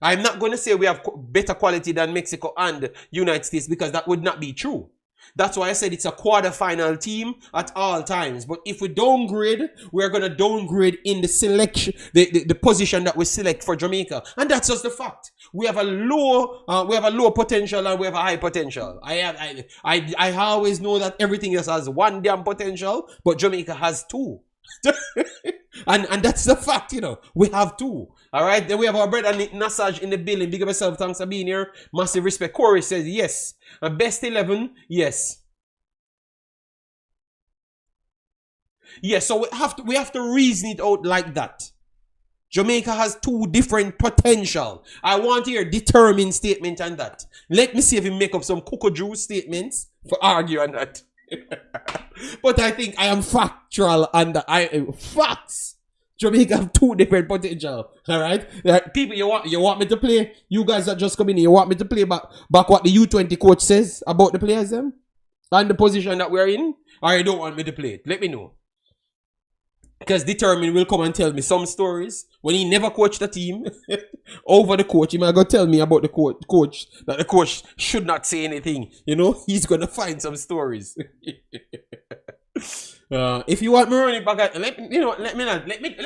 I'm not going to say we have better quality than Mexico and United States because that would not be true. That's why I said it's a quarterfinal team at all times. But if we downgrade, we're going to downgrade in the selection, the position that we select for Jamaica. And that's just the fact. We have a low potential and we have a high potential. I always know that everything else has one damn potential, but Jamaica has two. and that's the fact, you know. We have two. All right. Then we have our brother Nick Nassaj in the building. Big up yourself. Thanks for being here. Massive respect. Corey says yes. Best 11, yes. Yes. So we have to reason it out like that. Jamaica has two different potential. I want to hear determined statement on that. Let me see if we make up some cocoa statements for argue on that. But I think I am factual on the facts. Jamaica have two different potential. Alright? People, you want me to play? You guys are just coming in. You want me to play back what the U20 coach says about the players them? And the position that we're in? Or you don't want me to play it? Let me know. Because Determined will come and tell me some stories when he never coached the team. Over the coach, he might go tell me about the coach that the coach should not say anything. You know, he's gonna find some stories. If you want me to run it back, let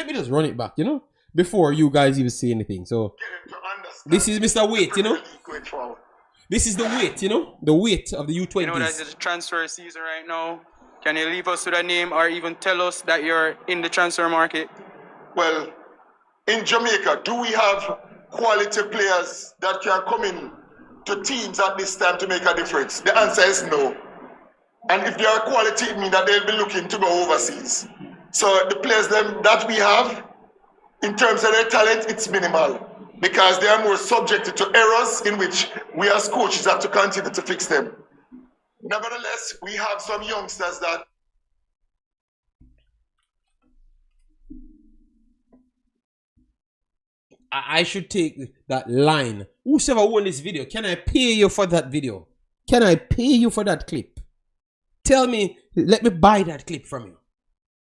me just run it back. You know, before you guys even say anything. So this is Mr. Weight. You know, this is the weight. You know, the weight of the U20s. You know that it's transfer season right now. Can you leave us with a name or even tell us that you're in the transfer market? Well, in Jamaica, do we have quality players that can come in to teams at this time to make a difference? The answer is no. And if they are quality, it means that they'll be looking to go overseas. So the players that we have, in terms of their talent, it's minimal. Because they are more subjected to errors in which we as coaches have to continue to fix them. Nevertheless, we have some youngsters that... I should take that line. Whosoever won this video, can I pay you for that video? Can I pay you for that clip? Tell me, let me buy that clip from you.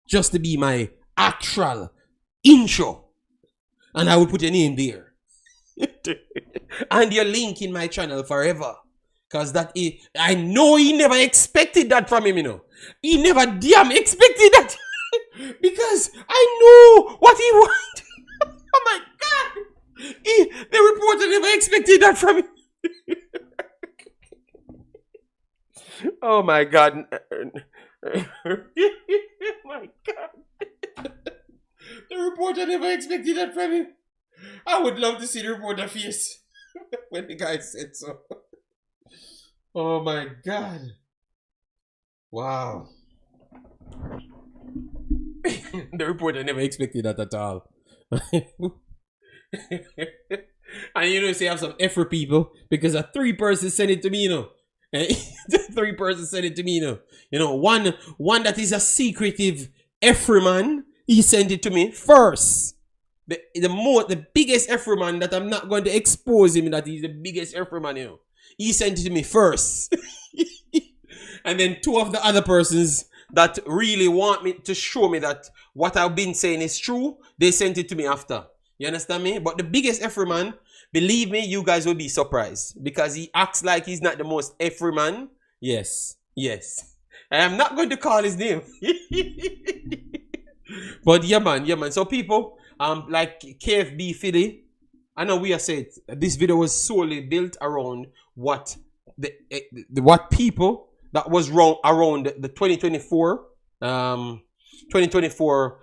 Just to be my actual intro. And I will put your name there. And your link in my channel forever. Because I know he never expected that from him, you know. He never damn expected that. Because I know what he wanted. Oh my God. The reporter never expected that from him. Oh my God. My God. The reporter never expected that from him. I would love to see the reporter face when the guy said so. Oh my God. Wow. The reporter never expected that at all. And you know, say I have some effort people because a 3-person sent it to me, you know. 3-person sent it to me, you know. You know, one that is a secretive effort man, he sent it to me first. The biggest effort man that I'm not going to expose him that he's the biggest effort man, you know. He sent it to me first. And then 2 of the other persons that really want me to show me that what I've been saying is true, they sent it to me after. You understand me? But the biggest effort man, believe me, you guys will be surprised. Because he acts like he's not the most effort man. Yes. Yes. I am not going to call his name. But yeah man. So people, like KFB Philly, I know we have said this video was solely built around what what people that was wrong around the 2024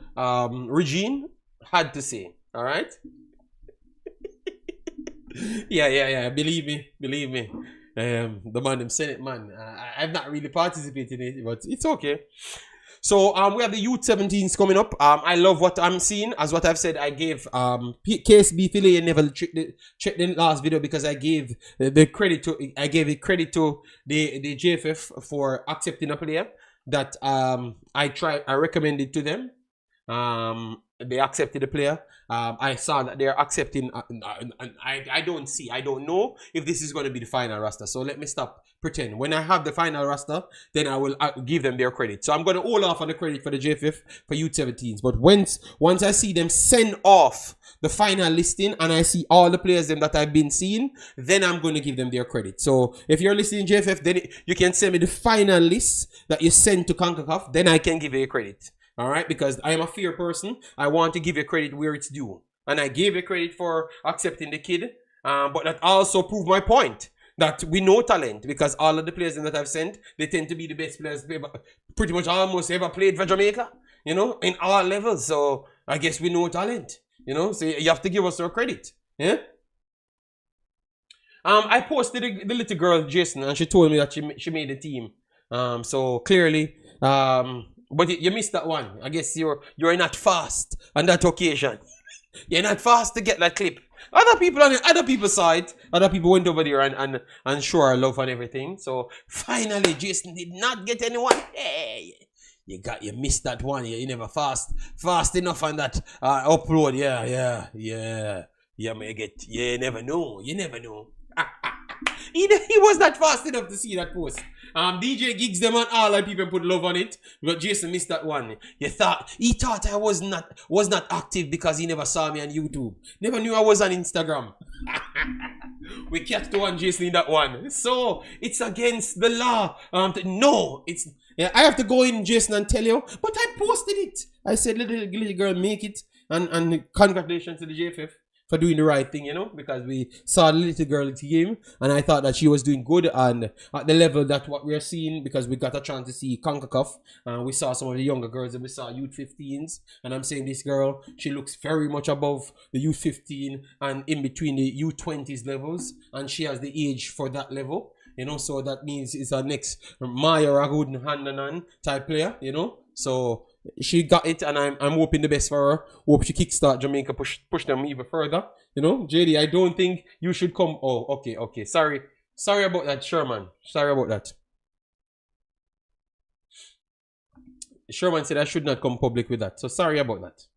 regime had to say. All right. Yeah. Believe me. The man, them Senate man. I've not really participated in it, but it's okay. So we have the youth 17s coming up. I love what I'm seeing. As what I've said, I gave KSB Philly never checked the last video because I gave the credit to the JFF for accepting a player that I recommended to them. They accepted the player. I saw that they're accepting. I don't know if this is going to be the final roster. So let me stop pretend. When I have the final roster, then I will give them their credit. So I'm going to hold off on the credit for the JFF for youth 17s. But once I see them send off the final listing and I see all the players that I've been seeing, then I'm going to give them their credit. So if you're listening JFF, then you can send me the final list that you send to Concacaf. Then I can give you a credit. All right, because I am a fair person. I want to give you credit where it's due. And I gave you credit for accepting the kid. But that also proved my point that we know talent, because all of the players that I've sent, they tend to be the best players pretty much almost ever played for Jamaica, you know, in all levels. So I guess we know talent, you know, so you have to give us our credit. Yeah. I posted the little girl, Jason, and she told me that she made the team. So clearly, but you missed that one. I guess you're not fast on that occasion. You're not fast to get that clip. Other people on other people's side, other people went over there and show our love and everything. So finally, Jason did not get anyone. Hey, you missed that one. You never fast enough on that upload. Yeah. You never know. He was not fast enough to see that post. DJ gigs them and all the people put love on it, but Jason missed that one. He thought I was not active because he never saw me on YouTube. Never knew I was on Instagram. We catch the one Jason in that one. So it's against the law. No, it's I have to go in, Jason, and tell you, but I posted it. I said little girl, make it, and congratulations to the JFF for doing the right thing, you know, because we saw the little girl game and I thought that she was doing good and at the level that what we're seeing, because we got a chance to see Concacaf and we saw some of the younger girls and we saw youth 15s, and I'm saying this girl, she looks very much above the youth 15 and in between the youth 20s levels, and she has the age for that level, you know, so that means it's our next Maya Ragood Handanan type player, you know, so she got it, and I'm hoping the best for her. Hope she kickstart Jamaica, push them even further. You know, JD, I don't think you should come. Oh, okay. Sorry about that, Sherman. Sorry about that. Sherman said I should not come public with that. So sorry about that.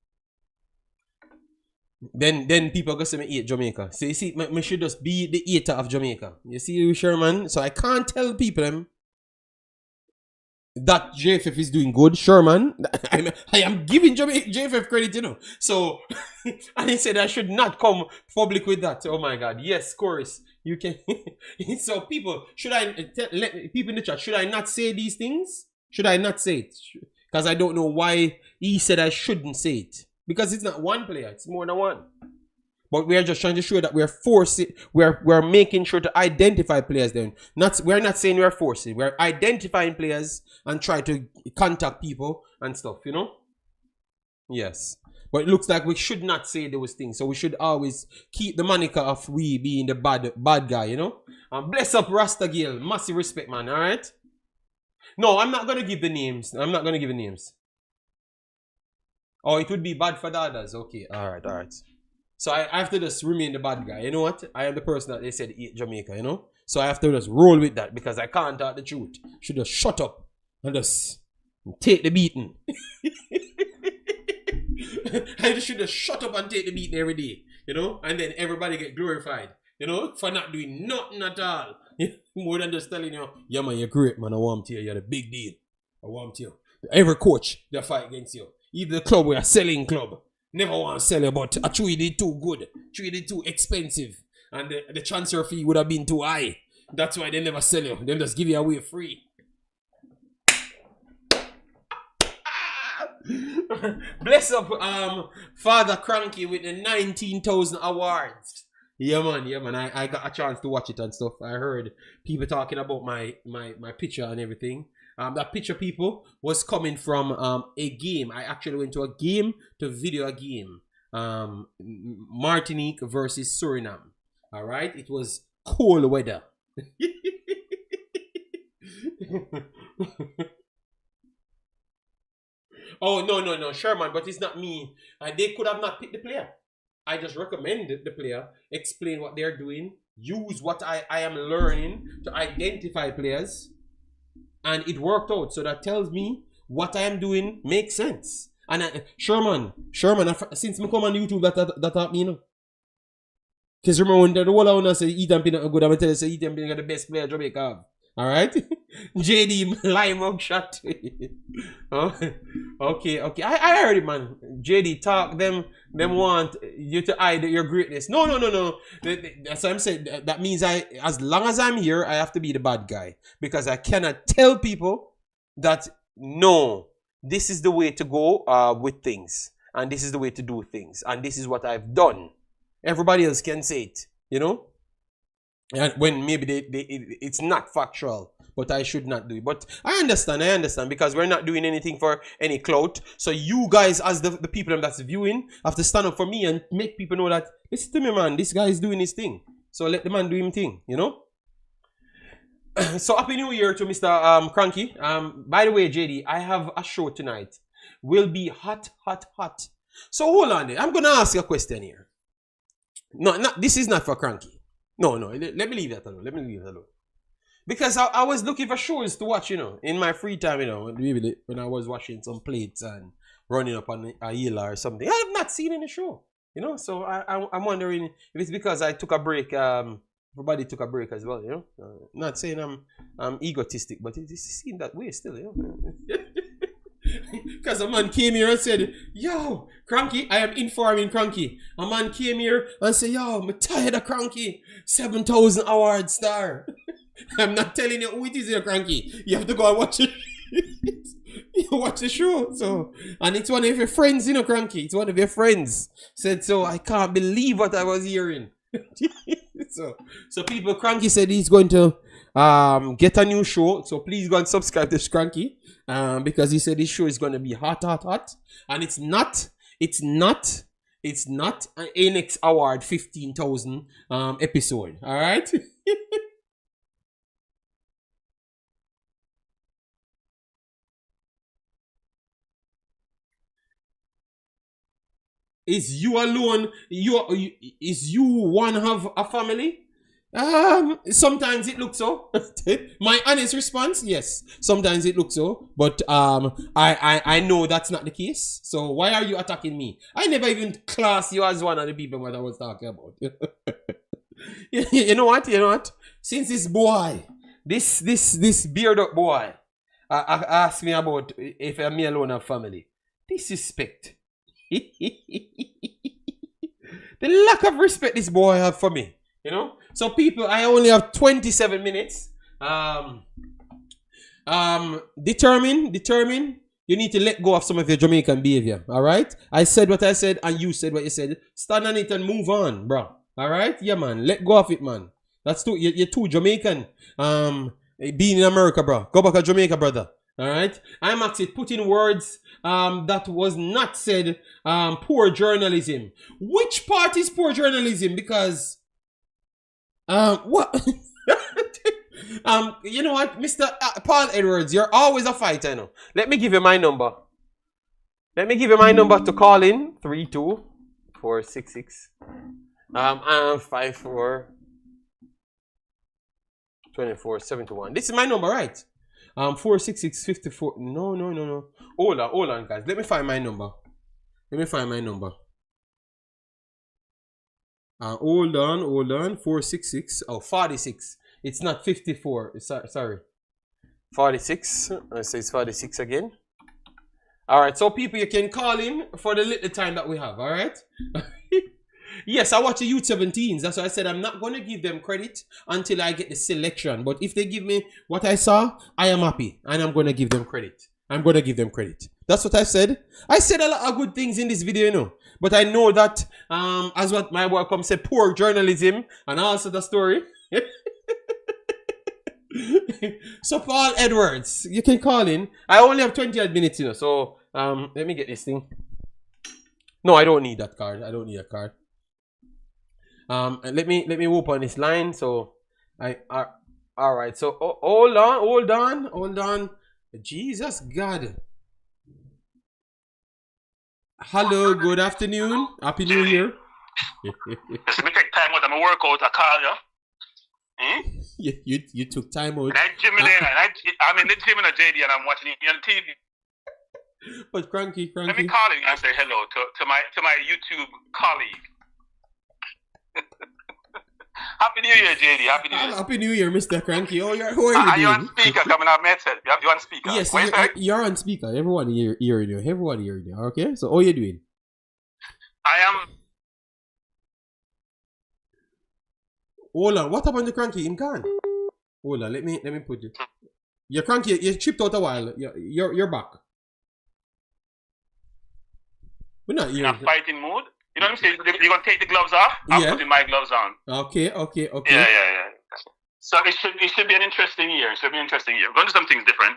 Then people go say me hate Jamaica. So you see, me should just be the hater of Jamaica. You see, Sherman. So I can't tell people that JFF is doing good. Sherman, I am giving JFF credit, you know. So, and he said I should not come public with that. Oh my God. Yes, chorus. You can. So people, people in the chat, should I not say these things? Should I not say it? Because I don't know why he said I shouldn't say it. Because it's not one player, it's more than one. But we are just trying to show that we're making sure to identify players then. We're not saying we're forcing. We're identifying players and try to contact people and stuff, you know? Yes. But it looks like we should not say those things. So we should always keep the moniker of we being the bad guy, you know? Bless up Rasta Gil. Massive respect, man, alright? No, I'm not going to give the names. I'm not going to give the names. Oh, it would be bad for the others. Okay, alright. So I have to just remain the bad guy. You know what? I am the person that they said hate Jamaica, you know? So I have to just roll with that because I can't talk the truth. Should just shut up and just take the beating. I should just shut up and take the beating every day, you know? And then everybody get glorified, you know? For not doing nothing at all. More than just telling you, yeah man, you're great, man. I want you. You're the big deal. I want you. Every coach, they fight against you. Even the club, we are selling club. Never want to sell you, but I treated it too good. Treated it too expensive. And the transfer fee would have been too high. That's why they never sell you. They just give you away free. Bless up Father Cranky with the 19,000 awards. Yeah man. I got a chance to watch it and stuff. I heard people talking about my picture and everything. That picture, people, was coming from a game. I actually went to a game to video a game. Martinique versus Suriname. Alright? It was cold weather. Oh, no, Sherman, but it's not me. They could have not picked the player. I just recommended the player, explain what they're doing, use what I am learning to identify players, and it worked out. So that tells me what I am doing makes sense. And Sherman, since me come on YouTube, that helped me, you know. Because remember when the whole one say Ethan Pinot good, I'm going to tell you, say Ethan Pinot the best player Jamaica have. Alright? JD lie mug shot. Oh, okay. I heard it, man. JD talk them want you to hide your greatness. No. That's what I'm saying. That means as long as I'm here, I have to be the bad guy. Because I cannot tell people that no, this is the way to go with things. And this is the way to do things. And this is what I've done. Everybody else can say it, you know? And when maybe it's not factual, but I should not do it. But I understand, because we're not doing anything for any clout. So you guys, as the people that's viewing, have to stand up for me and make people know that, listen to me, man, this guy is doing his thing. So let the man do his thing, you know? So happy new year to Mr. Cranky. By the way, JD, I have a show tonight. Will be hot. So hold on there. I'm going to ask you a question here. No, this is not for Cranky. No, let me leave that alone. Because I was looking for shows to watch, you know, in my free time, you know, maybe when I was washing some plates and running up on a hill or something. I have not seen any show, you know, so I'm wondering if it's because I took a break. Everybody took a break as well, you know. Not saying I'm egotistic, but it seemed that way still, you know. Because a man came here and said, yo, Cranky, I am informing Cranky. A man came here and said, yo, I'm tired of Cranky. 7,000 award star. I'm not telling you who it is here, Cranky. You have to go and watch it. You watch the show. So, and it's one of your friends, you know, Cranky. It's one of your friends. Said, so I can't believe what I was hearing. So people, Cranky said he's going to get a new show. So please go and subscribe to Cranky. Because he said this show is going to be hot. And it's not an ANX Award 15,000 episode. All right. Is you alone? Is you one have a family? Sometimes it looks so. My honest response, yes. Sometimes it looks so, but I know that's not the case. So why are you attacking me? I never even class you as one of the people that I was talking about. You know what? Since this boy, this beard up boy, asked me about if I'm me alone have family. Disrespect. The lack of respect this boy have for me, you know. So people, I only have 27 minutes. Determine. You need to let go of some of your Jamaican behavior. All right. I said what I said, and you said what you said. Stand on it and move on, bro. All right. Yeah, man. Let go of it, man. That's too. You're too Jamaican. Being in America, bro. Go back to Jamaica, brother. All right. Imaxit put in words that was not said. Poor journalism. Which part is poor journalism? Because what? You know what, Mr. Paul Edwards, you're always a fighter, you know. Let me give you my number. To call in. 32466 54 2471. This is my number, right? 466 54. No. Hold on, guys. Let me find my number. Hold on. 466. Oh, 46. It's not 54. Sorry. 46. I say it's 46 again. Alright, so people, you can call in for the little time that we have, alright? Yes, I watch the Youth 17s. That's why I said I'm not going to give them credit until I get the selection. But if they give me what I saw, I am happy. And I'm going to give them credit. That's what I said. I said a lot of good things in this video, you know. But I know that, as what my boy come said, poor journalism and also the story. So Paul Edwards, you can call in. I only have 28 minutes, you know. So let me get this thing. No, I don't need that card. Let me open this line. So All right. So hold on. Jesus God. Hello. Good afternoon. Happy New Year. Just let me take time out of my workout. I call you. You took time out. And I'm in the gym in a JD and I'm watching it on TV. But Cranky. Let me call you and say hello to my YouTube colleague. Happy New Year, JD. Happy New Year. Happy New Year, Mr. Cranky. Who are you doing? Are you on speaker? Coming up, mate. You on speaker? Yes, you're on speaker. Everyone hearing you. Everyone hearing you. Okay, so how are you doing? I am. Hold on. What happened to Cranky? Him gone. Hold on. Let me put you. You're Cranky. You chipped out a while. You're back. We're not hearing. In a fighting mood. You know what I'm saying? You're going to take the gloves off? I'm putting my gloves on. Okay. Yeah. So it should be an interesting year. We're going to do some things different,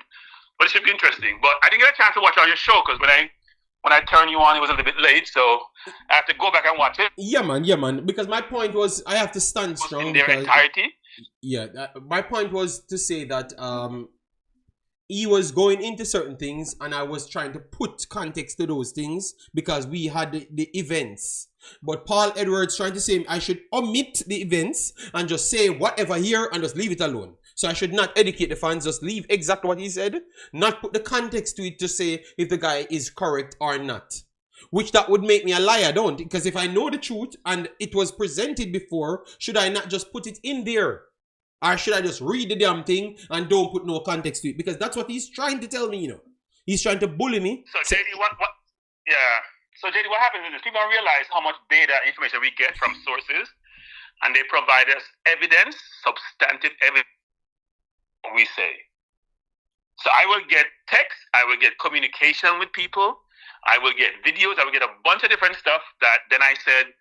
but it should be interesting. But I didn't get a chance to watch all your show because when I turned you on, it was a little bit late. So I have to go back and watch it. Yeah, man. Because my point was I have to stand strong. In their entirety? Yeah. My point was to say that he was going into certain things and I was trying to put context to those things because we had the events. But Paul Edwards trying to say I should omit the events and just say whatever here and just leave it alone. So I should not educate the fans, just leave exactly what he said, not put the context to it to say if the guy is correct or not. Which that would make me a liar, don't? Because if I know the truth and it was presented before, should I not just put it in there? Or should I just read the damn thing and don't put no context to it? Because that's what he's trying to tell me, you know. He's trying to bully me. So JD, So JD, what happens is people don't realize how much data information we get from sources, and they provide us evidence, substantive evidence, what we say. So I will get text, I will get communication with people, I will get videos, I will get a bunch of different stuff that then I said,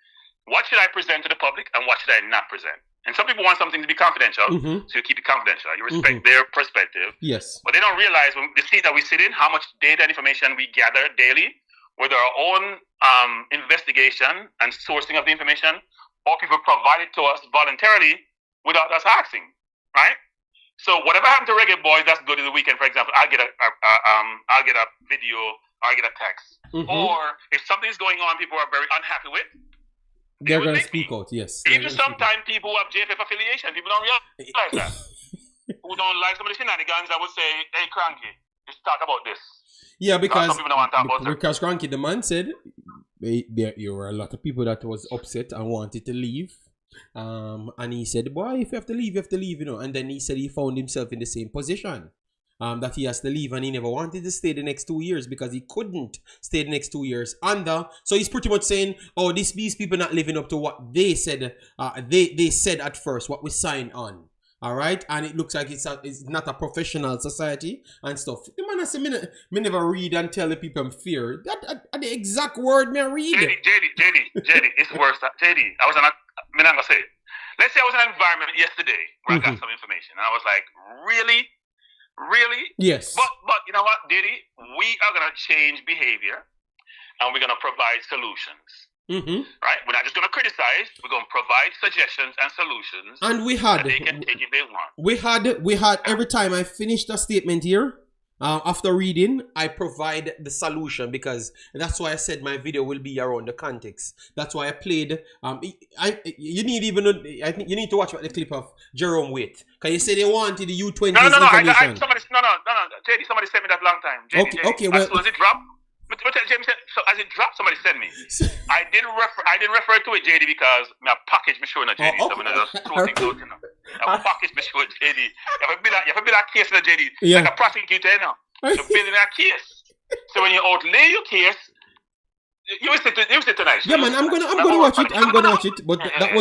what should I present to the public and what should I not present? And some people want something to be confidential, so you keep it confidential. You respect their perspective. Yes. But they don't realize when the seat that we sit in, how much data and information we gather daily, whether our own investigation and sourcing of the information, or people provide it to us voluntarily without us asking, right? So whatever happened to Reggae Boyz, that's good in the weekend, for example, I'll get a video, or I'll get a text. Or if something's going on people are very unhappy with, they're going to speak out, yes. Even sometimes people who have JFF affiliation, people don't realize that. Who don't like some of the shenanigans, I would say, hey, Cranky, let's talk about this. Yeah, because some people don't want to talk about because Cranky, the man said there were a lot of people that was upset and wanted to leave. And he said, boy, if you have to leave, you know. And then he said he found himself in the same position. That he has to leave and he never wanted to stay the next 2 years because he couldn't stay the next 2 years so he's pretty much saying, oh, these people not living up to what they said they said at first, what we signed on. All right, and it looks like it's not a professional society and stuff. The man has said, me never read and tell the people I'm fear. That the exact word me read. JD, it's worse. JD, I was on I'm not gonna say it. Let's say I was in an environment yesterday where I got some information and I was like, really? Yes. But you know what, Diddy? We are going to change behavior and we're going to provide solutions. Right? We're not just going to criticize. We're going to provide suggestions and solutions. And we had. That they can take if they want. We had every time I finished a statement here, after reading, I provide the solution because that's why I said my video will be around the context. That's why I played. You need to watch the clip of Jerome Waite because you say they wanted the U20s information. JD, somebody sent me that long time. JD, okay. Well, as soon as it dropped, so as it dropped, somebody sent me. I didn't refer to it, JD, because my package me showing a JD. So I'm gonna just throw things out, you know. A package me showing JD. You have to build a case in a JD. Yeah. Like a prosecutor, you know. You're building a case. So when you outlay your case, you will sit tonight. Yeah, man, I'm gonna watch it. But that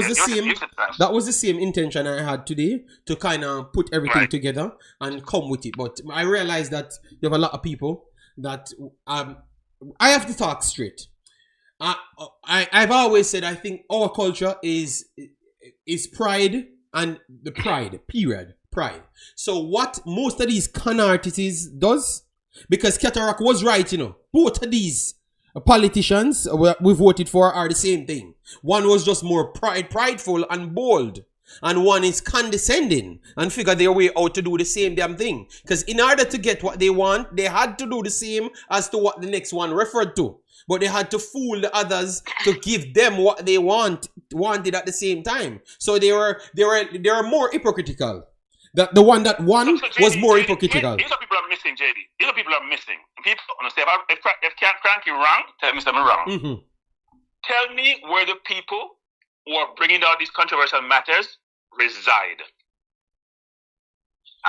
was the same intention I had today to kind of put everything together and come with it. But I realized that you have a lot of people that I have to talk straight. I've always said I think our culture is pride and the pride. Pride. So what most of these con artists does, because Cataract was right, you know, both of these politicians we voted for are the same thing. One was just more prideful and bold, and one is condescending and figure their way out to do the same damn thing. Because in order to get what they want, they had to do the same as to what the next one referred to. But they had to fool the others to give them what they wanted at the same time. So they were more hypocritical. The one that won was more hypocritical. These are people are missing, JD. These are people are missing. People understand. If Cranky wrong, tell me something wrong. Mm-hmm. Tell me where the people who are bringing out these controversial matters reside.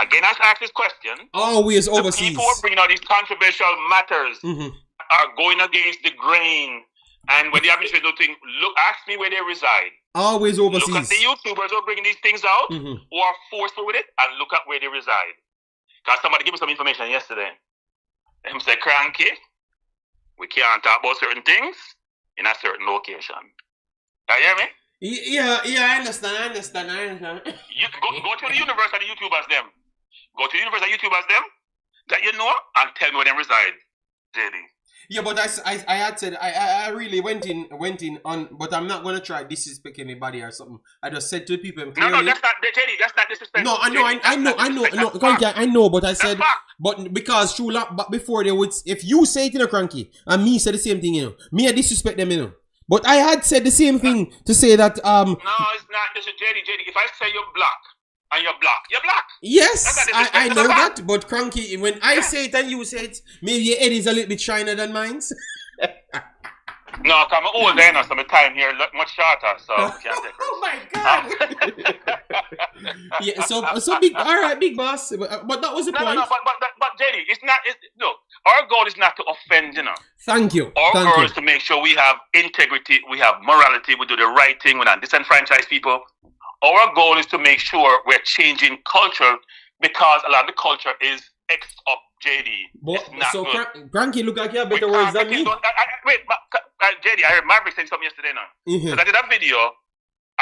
Again, I ask this question. Always overseas. The people who are bringing out these controversial matters are going against the grain. And when the administrator do things, ask me where they reside. Always overseas. Look at the YouTubers who are bringing these things out, who are forceful with it, and look at where they reside. Because somebody gave me some information yesterday. Them say, Cranky, we can't talk about certain things in a certain location. You hear me? Yeah, I understand. You go to the universe and the YouTubers them. Go to the universe and YouTubers them that you know and tell me where they reside, JD. Yeah, but I had said I really went in on, but I'm not gonna try disrespect anybody or something. I just said to the people clearly. No, that's not JD. That's not disrespect. No, I know, but I said, but because but before they would, if you say it in a Cranky and me say the same thing, me I disrespect them, But I had said the same thing to say that No, it's not. This is JD. If I say you're black and you're black, you're black. Yes, I know that. But Cranky, when I say it and you say it, maybe your head is a little bit shiner than mine. No, because I'm older now, so my time here is much shorter, so I can't take Oh my God! Yeah, so big. All right, big boss. But that was the point. No, but JD, it's not. Our goal is not to offend, Thank you. Our goal is to make sure we have integrity, we have morality, we do the right thing, we're not disenfranchised people. Our goal is to make sure we're changing culture because a lot of the culture is X up, JD. But, so Cranky, look like you have better words than me. JD, I heard Maverick saying something yesterday now. So I did a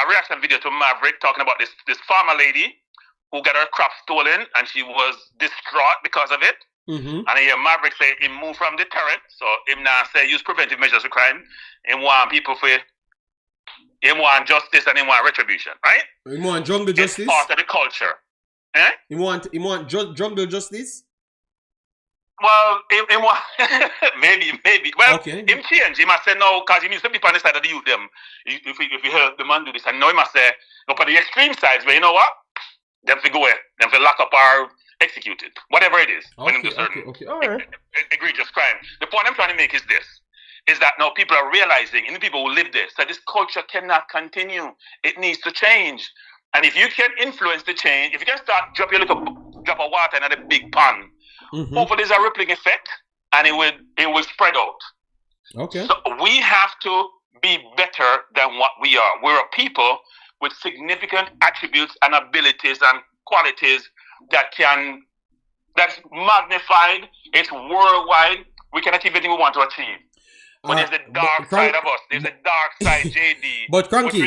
reaction video to Maverick talking about this farmer lady who got her crop stolen and she was distraught because of it. And I hear Maverick say he moved from deterrent, so him now say use preventive measures to crime. Him want people for him want justice and him want retribution, right? Him want jungle justice? It's part of the culture. Eh? He want jungle justice? Well, him want maybe. Well, okay. Him change. He must say no, because he needs to be on the side of the youth them. If we help the man do this, and now he must say no for the extreme sides where you know what? Them to go away, them to lock up or execute it. Whatever it is. When do certain all right. egregious crime. The point I'm trying to make is this. Is that now people are realizing, and the people who live this, that this culture cannot continue. It needs to change. And if you can influence the change, if you can start drop your little drop of water in a big pond, hopefully there's a rippling effect and it will spread out. Okay. So we have to be better than what we are. We're a people with significant attributes and abilities and qualities that's magnified, it's worldwide, we can achieve anything we want to achieve. But there's the dark side of us. There's a dark side, JD. But Cranky,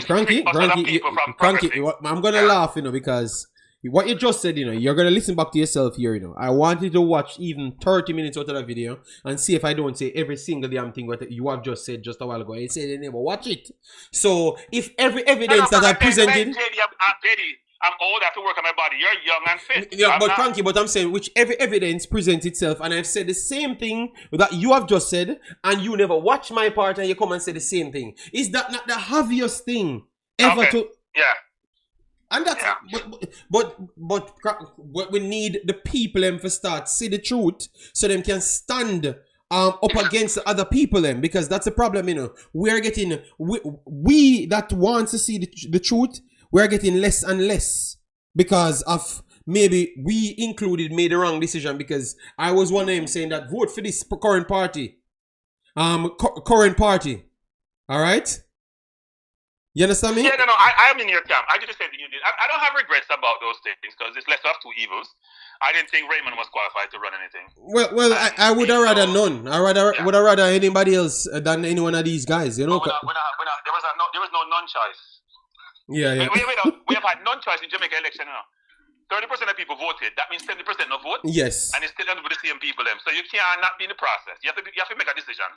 I'm gonna laugh, because what you just said, you're gonna listen back to yourself here, I want you to watch even 30 minutes out of the video and see if I don't say every single damn thing what you have just said just a while ago. I said it never. Watch it. So if every evidence that I presented, JD, I'm old, I have to work on my body. You're young and fit. Yeah, but Cranky, but I'm saying whichever evidence presents itself, and I've said the same thing that you have just said, and you never watch my part and you come and say the same thing. Is that not the obvious thing ever to? Yeah. And that's but we need the people to start see the truth so them can stand up against the other people because that's the problem, We're getting we that wants to see the truth. We're getting less and less because of maybe we included made the wrong decision because I was one of them saying that vote for this current party. Current party. All right? You understand me? Yeah, no, I am in your camp. I did the same thing you did. I don't have regrets about those things because it's less of two evils. I didn't think Raymond was qualified to run anything. Well, I would have rather none. Would have rather anybody else than any one of these guys. There was no non-choice. Yeah. We have had non-choice in Jamaica election now. 30% of people voted. That means 70% no vote. Yes. And it's still under the same people. So you cannot be in the process. You have to make a decision.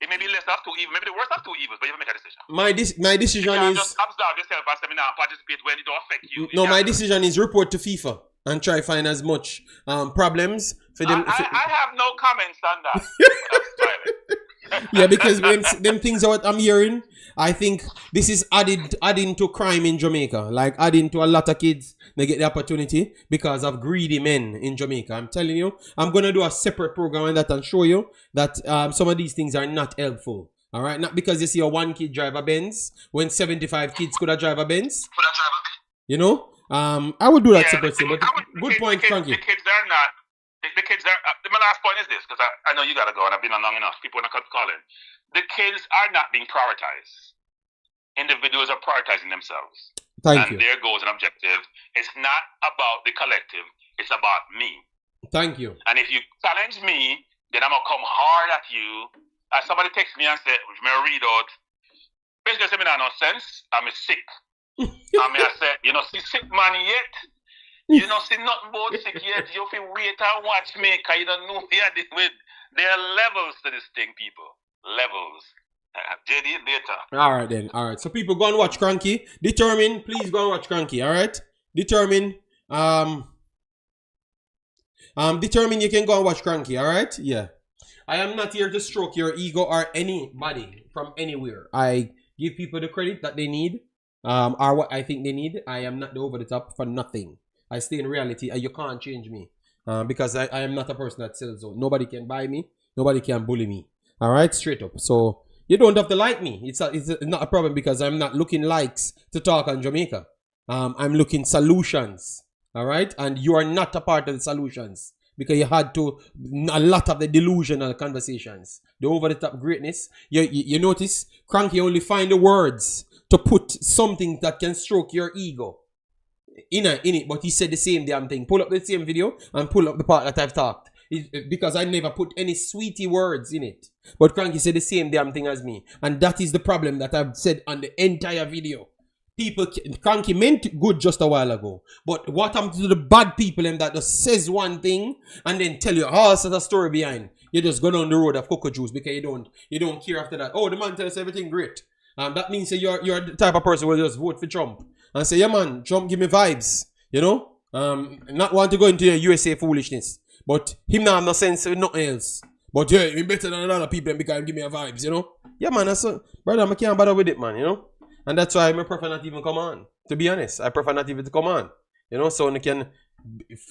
It may be less of two evils, maybe the worst of two evils, but you have to make a decision. My decision You can't is just observe yourself as seminar and participate when it don't affect you. no. My decision is report to FIFA and try find as much problems for them. I have no comments on that. Yeah, because them things are what I'm hearing. I think this is adding to crime in Jamaica. Like adding to a lot of kids. They get the opportunity because of greedy men in Jamaica. I'm telling you, I'm gonna do a separate program on that and show you that some of these things are not helpful. All right, not because you see a one kid drive a Benz when 75 kids could have drive a Benz. You know, I would do that separately. But good point, Cranky. The kids are not. The kids are. My last point is this, because I know you gotta go and I've been on long enough. People want to call in. The kids are not being prioritized. Individuals are prioritizing themselves. Thank you. Their goals and objectives. It's not about the collective. It's about me. Thank you. And if you challenge me, then I'm gonna come hard at you. As somebody texts me and said, which may I read out, basically say me no nonsense. I'm sick. I mean, I said, you know, see sick man yet. You know, see nothing about sick yet. You feel wait and watch me, cause you don't know with. There are levels to this thing, people. Levels. JD later. Alright then. Alright. So people go and watch Cranky. Determine, please go and watch Cranky. Alright? Determine. Determine you can go and watch Cranky. Alright? Yeah. I am not here to stroke your ego or anybody from anywhere. I give people the credit that they need. Or what I think they need. I am not the over the top for nothing. I stay in reality and you can't change me. Because I am not a person that sells out. Nobody can buy me. Nobody can bully me. Alright? Straight up. So you don't have to like me. It's not a problem because I'm not looking likes to talk on Jamaica. I'm looking solutions. Alright? And you are not a part of the solutions. Because you had to a lot of the delusional conversations. The over the top greatness. You notice Cranky only find the words to put something that can stroke your ego. In it, but he said the same damn thing. Pull up the same video and pull up the part that I've talked. Because I never put any sweetie words in it. But Cranky said the same damn thing as me. And that is the problem that I've said on the entire video. Cranky meant good just a while ago. But what happened to the bad people that just says one thing and then tell you all sorts of story behind. You just go down the road of cocoa juice because you don't care after that. Oh, the man tells everything great. That means that you're the type of person who will just vote for Trump. And say, yeah man, Trump give me vibes. You know? Not want to go into the USA foolishness. But him now have no sense with nothing else. But yeah, he better than a lot of people because he give me a vibes, you know? Yeah man, that's brother, I can't bother with it, man, you know? And that's why I prefer not even come on. To be honest, I prefer not even to come on. You know, so I can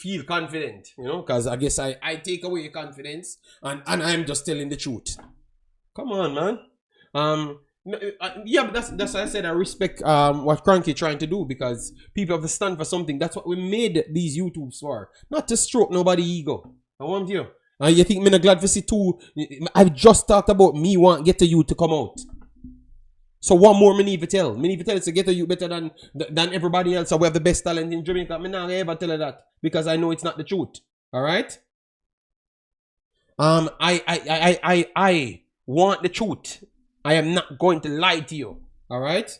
feel confident, you know? Because I guess I take away your confidence and I'm just telling the truth. Come on, man. Yeah, but that's why I said I respect what Cranky trying to do because people have to stand for something. That's what we made these YouTubes for. Not to stroke nobody's ego. I want you. You think me not glad to see too? I've just talked about me want Get to You to come out. So what more me need to tell? Me need to tell it's to Get to You better than everybody else. So we have the best talent in Jamaica. Me not ever tell her that because I know it's not the truth. All right. I want the truth. I am not going to lie to you. All right?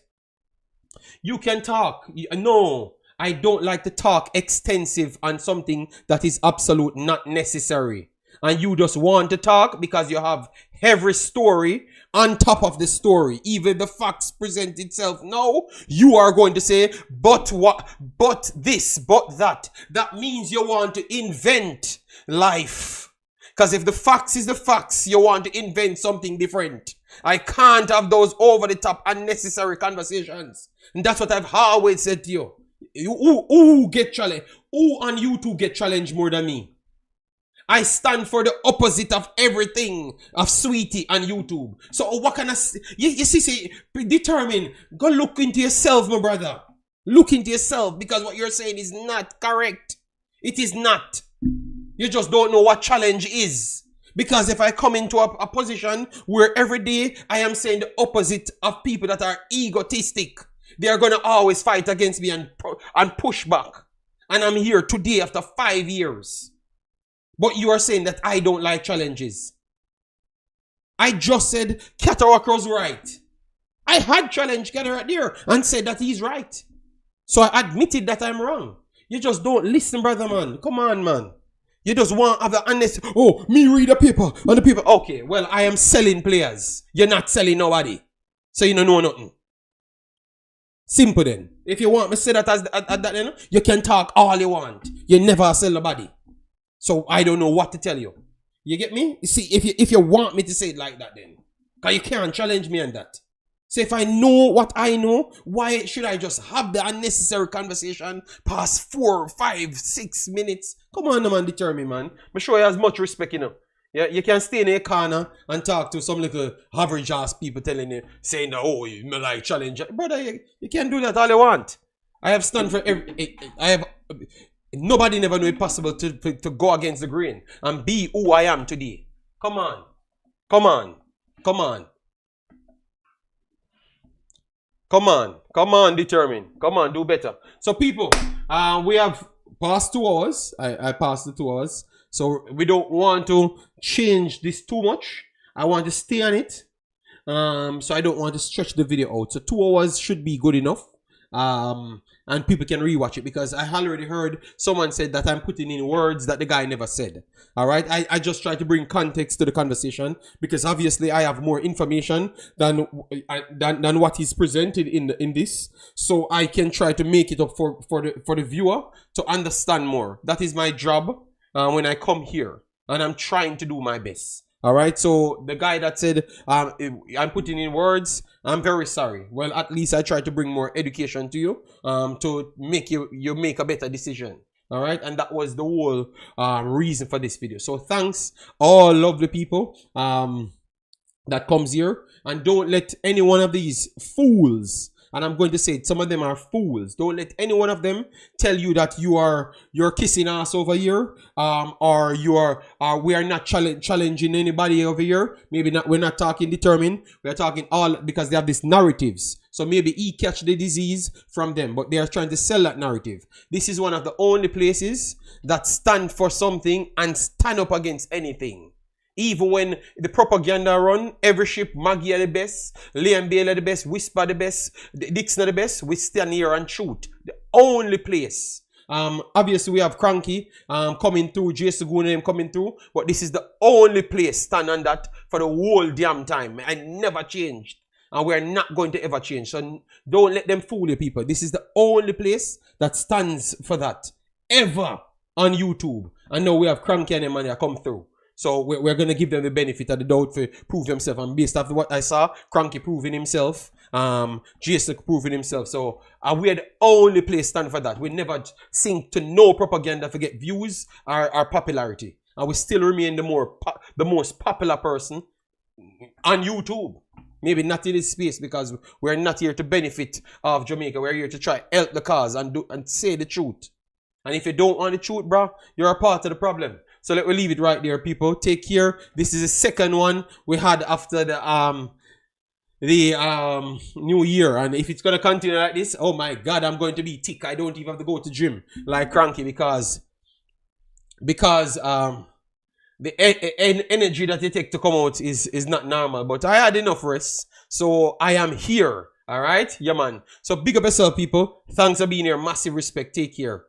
You can talk. No, I don't like to talk extensive on something that is absolute not necessary. And you just want to talk because you have every story on top of the story. Even the facts present itself. No, you are going to say, but what, but this, but that. That means you want to invent life. Because if the facts is the facts, you want to invent something different. I can't have those over-the-top unnecessary conversations. And that's what I've always said to you. Who get challenged? Who on YouTube get challenged more than me? I stand for the opposite of everything of Sweetie on YouTube. So what can I say? You see, determine. Go look into yourself, my brother. Look into yourself because what you're saying is not correct. It is not. You just don't know what challenge is. Because if I come into a position where every day I am saying the opposite of people that are egotistic, they are going to always fight against me and push back. And I'm here today after 5 years. But you are saying that I don't like challenges. I just said Cataract was right. I had challenged Cataract there and said that he's right. So I admitted that I'm wrong. You just don't listen, brother man. Come on, man. You just want to have the unnecessary, oh, me read the paper, and the paper. Okay, well, I am selling players. You're not selling nobody. So you don't know nothing. Simple then. If you want me to say that at that then, you can talk all you want. You never sell nobody. So I don't know what to tell you. You get me? You see, if you want me to say it like that then, because you can't challenge me on that. So if I know what I know, why should I just have the unnecessary conversation past 4, 5, 6 minutes? Come on, man, determine, man. I'm sure you has much respect, you know. Yeah, you can stay in a corner and talk to some little average ass people telling you, saying that, oh, you like challenge. Brother, you can do that all you want. I have stand for nobody never know it possible to go against the grain and be who I am today. Come on. Come on. Come on. Come on. Come on, determine. Come on, do better. So people, we have past 2 hours. I passed the 2 hours. So we don't want to change this too much. I want to stay on it. So I don't want to stretch the video out. So 2 hours should be good enough. And people can rewatch it, because I already heard someone said that I'm putting in words that the guy never said. All right, I just try to bring context to the conversation, because obviously I have more information than what is presented in this, so I can try to make it up for the viewer to understand more. That is my job when I come here, and I'm trying to do my best. All right, so the guy that said I'm putting in words, I'm very sorry. Well, at least I try to bring more education to you, to make you make a better decision. All right, and that was the whole reason for this video. So thanks all lovely people that comes here, and don't let any one of these fools, and I'm going to say it, some of them are fools. Don't let any one of them tell you that you're kissing ass over here, or we are not challenging anybody over here. Maybe not. We're not talking determined. We're talking all, because they have these narratives. So maybe he catch the disease from them, but they are trying to sell that narrative. This is one of the only places that stand for something and stand up against anything. Even when the propaganda run, every ship, Maggie are the best, Liam Bale are the best, Whisper the best, Dixon are the best, we stand here and shoot. The only place. Obviously we have Cranky coming through, Jason Goonem coming through, but this is the only place stand on that for the whole damn time. I never changed. And we're not going to ever change. So don't let them fool you, people. This is the only place that stands for that. Ever on YouTube. And now we have Cranky and them and they come through. So we're going to give them the benefit of the doubt to prove themselves. And based off what I saw, Cranky proving himself, Jason proving himself. So we're the only place stand for that. We never sink to no propaganda to get views or popularity. And we still remain the most popular person on YouTube. Maybe not in this space, because we're not here to benefit of Jamaica. We're here to try help the cause and say the truth. And if you don't want the truth, bro, you're a part of the problem. So let me leave it right there, people. Take care. This is the second one we had after the new year, and if it's gonna continue like this, oh my god, I'm going to be thick. I don't even have to go to gym like Cranky, because the energy that it takes to come out is not normal. But I had enough rest, so I am here. All right, yeah, man. So big up yourself, people. Thanks for being here. Massive respect. Take care.